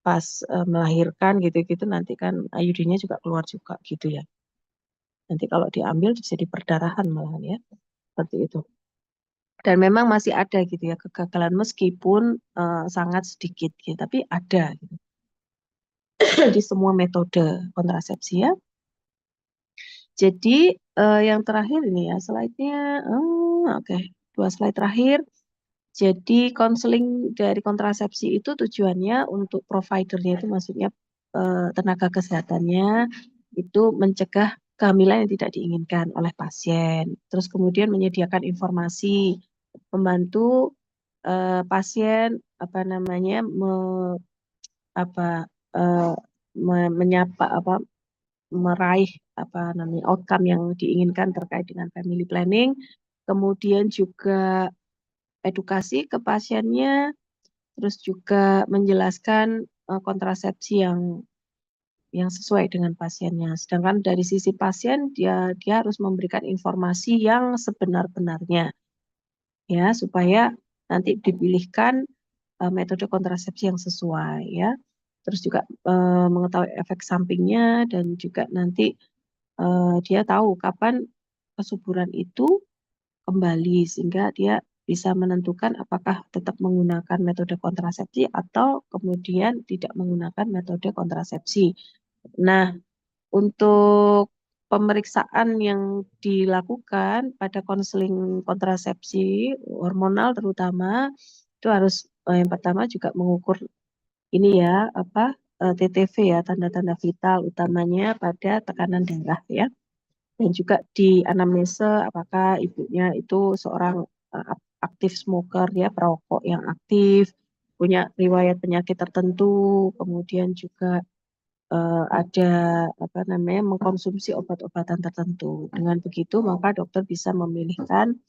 pas melahirkan gitu-gitu nanti kan IUD-nya juga keluar juga gitu ya. Nanti kalau diambil jadi perdarahan malahan ya, seperti itu. Dan memang masih ada gitu ya kegagalan meskipun sangat sedikit gitu, tapi ada gitu. Di semua metode kontrasepsi ya. Jadi yang terakhir ini ya slide-nya, oke, 2 slide terakhir. Jadi konseling dari kontrasepsi itu tujuannya untuk providernya itu maksudnya tenaga kesehatannya itu mencegah kehamilan yang tidak diinginkan oleh pasien. Terus kemudian menyediakan informasi, membantu pasien apa namanya apa eh, menyapa apa meraih apa namanya outcome yang diinginkan terkait dengan family planning. Kemudian juga edukasi ke pasiennya, terus juga menjelaskan kontrasepsi yang sesuai dengan pasiennya. Sedangkan dari sisi pasien dia harus memberikan informasi yang sebenar-benarnya ya supaya nanti dipilihkan metode kontrasepsi yang sesuai ya. Terus juga mengetahui efek sampingnya dan juga nanti dia tahu kapan kesuburan itu kembali sehingga dia bisa menentukan apakah tetap menggunakan metode kontrasepsi atau kemudian tidak menggunakan metode kontrasepsi. Nah, untuk pemeriksaan yang dilakukan pada konseling kontrasepsi hormonal terutama itu harus yang pertama juga mengukur ini ya apa TTV ya tanda-tanda vital utamanya pada tekanan darah ya. Dan juga di anamnese apakah ibunya itu seorang aktif smoker ya, perokok yang aktif, punya riwayat penyakit tertentu, kemudian juga ada apa namanya mengkonsumsi obat-obatan tertentu. Dengan begitu maka dokter bisa memilihkan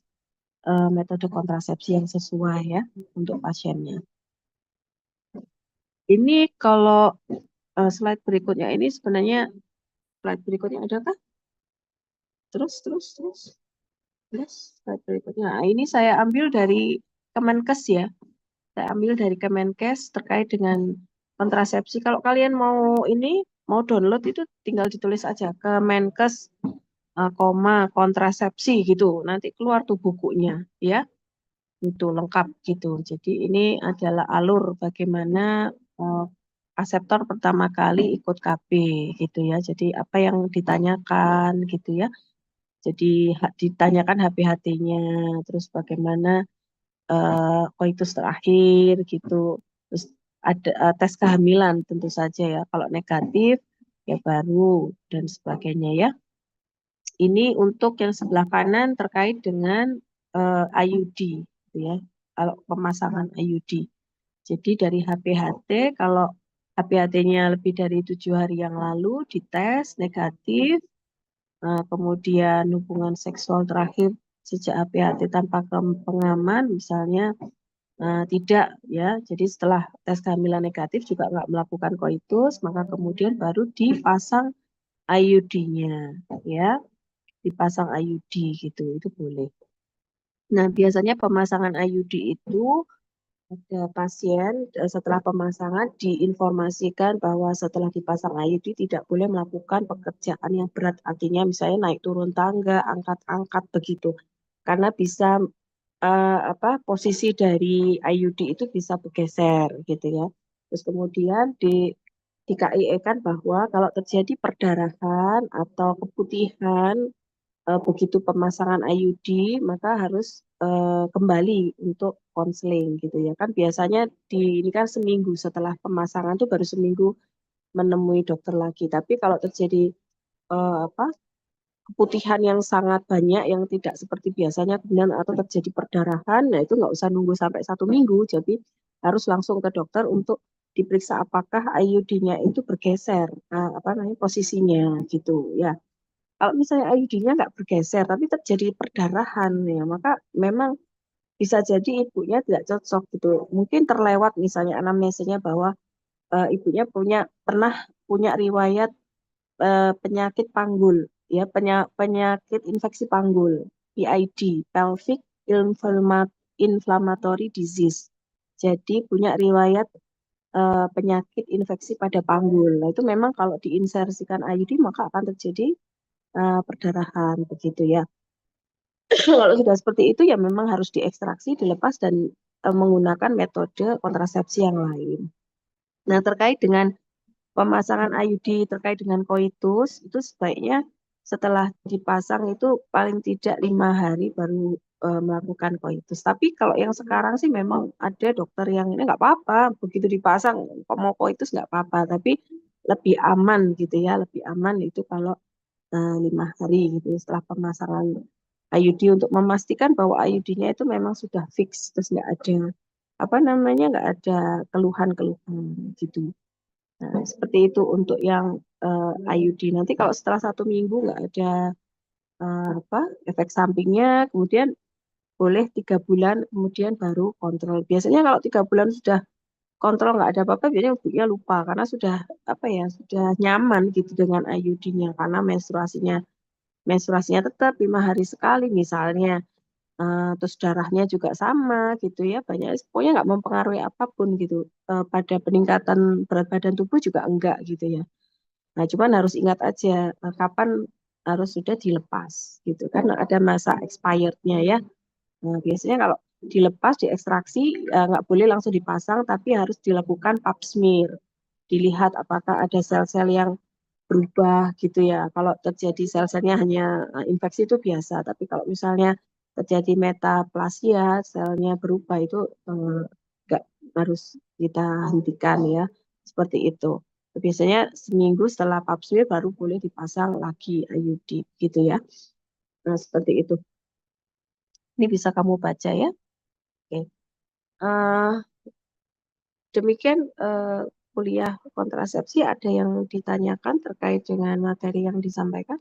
metode kontrasepsi yang sesuai ya untuk pasiennya. Ini kalau slide berikutnya ini sebenarnya slide berikutnya adakah? Terus. Yes, slide berikutnya. Nah, ini saya ambil dari Kemenkes ya. Saya ambil dari Kemenkes terkait dengan kontrasepsi. Kalau kalian mau download itu tinggal ditulis aja Kemenkes kontrasepsi gitu. Nanti keluar tuh bukunya ya. Itu lengkap gitu. Jadi ini adalah alur bagaimana aseptor pertama kali ikut KB gitu ya. Jadi apa yang ditanyakan gitu ya. Jadi ditanyakan HPHT-nya, terus bagaimana koitus terakhir gitu. Terus ada tes kehamilan tentu saja ya. Kalau negatif ya baru dan sebagainya ya. Ini untuk yang sebelah kanan terkait dengan IUD gitu ya. Kalau pemasangan IUD. Jadi dari HPHT kalau HPHT-nya lebih dari 7 hari yang lalu dites negatif, kemudian hubungan seksual terakhir sejak HPHT tanpa pengaman misalnya tidak ya. Jadi setelah tes kehamilan negatif juga nggak melakukan koitus, maka kemudian baru dipasang IUD-nya ya, dipasang IUD gitu, itu boleh. Nah, biasanya pemasangan IUD itu ada pasien setelah pemasangan diinformasikan bahwa setelah dipasang IUD tidak boleh melakukan pekerjaan yang berat, artinya misalnya naik turun tangga, angkat-angkat begitu, karena bisa posisi dari IUD itu bisa bergeser gitu ya. Terus kemudian di KIE kan bahwa kalau terjadi perdarahan atau keputihan begitu pemasangan IUD maka harus kembali untuk konseling gitu ya kan biasanya ini kan seminggu setelah pemasangan tuh baru seminggu menemui dokter lagi tapi kalau terjadi apa keputihan yang sangat banyak yang tidak seperti biasanya kemudian atau terjadi perdarahan nah itu nggak usah nunggu sampai 1 minggu jadi harus langsung ke dokter untuk diperiksa apakah IUD-nya itu bergeser apa namanya posisinya gitu ya. Kalau misalnya IUD-nya nggak bergeser, tapi terjadi perdarahan, ya, maka memang bisa jadi ibunya tidak cocok gitu. Mungkin terlewat misalnya anamnesanya bahwa ibunya pernah punya riwayat penyakit panggul, ya penyakit infeksi panggul, PID, pelvic inflammatory disease. Jadi punya riwayat penyakit infeksi pada panggul. Nah, itu memang kalau diinsersikan IUD maka akan terjadi perdarahan begitu ya. Kalau sudah seperti itu ya memang harus diekstraksi, dilepas dan menggunakan metode kontrasepsi yang lain. Nah, terkait dengan pemasangan IUD terkait dengan koitus itu sebaiknya setelah dipasang itu paling tidak 5 hari baru melakukan koitus. Tapi kalau yang sekarang sih memang ada dokter yang ini nggak apa-apa, begitu dipasang kok mau koitus nggak apa-apa, tapi lebih aman gitu ya, lebih aman itu kalau 5 hari gitu setelah pemasangan IUD untuk memastikan bahwa IUD-nya itu memang sudah fix, terus nggak ada apa namanya, nggak ada keluhan-keluhan gitu. Nah, seperti itu untuk yang IUD. Nanti kalau setelah 1 minggu nggak ada apa efek sampingnya, kemudian boleh 3 bulan, kemudian baru kontrol. Biasanya kalau 3 bulan sudah kontrol nggak ada apa-apa, biasanya ibunya lupa karena sudah apa ya, sudah nyaman gitu dengan IUD-nya karena menstruasinya tetap 5 hari sekali misalnya. Terus darahnya juga sama gitu ya, banyak pokoknya nggak mempengaruhi apapun gitu. Pada peningkatan berat badan tubuh juga enggak gitu ya. Nah, cuman harus ingat aja kapan harus sudah dilepas gitu kan, ada masa expirednya ya. Nah, biasanya kalau dilepas, diekstraksi, nggak boleh langsung dipasang, tapi harus dilakukan pap smear. Dilihat apakah ada sel-sel yang berubah gitu ya. Kalau terjadi sel-selnya hanya infeksi itu biasa, tapi kalau misalnya terjadi metaplasia, selnya berubah itu nggak harus kita hentikan ya. Seperti itu. Biasanya seminggu setelah pap smear baru boleh dipasang lagi IUD gitu ya. Nah, seperti itu. Ini bisa kamu baca ya. Oke. Eh, demikian kuliah kontrasepsi, ada yang ditanyakan terkait dengan materi yang disampaikan?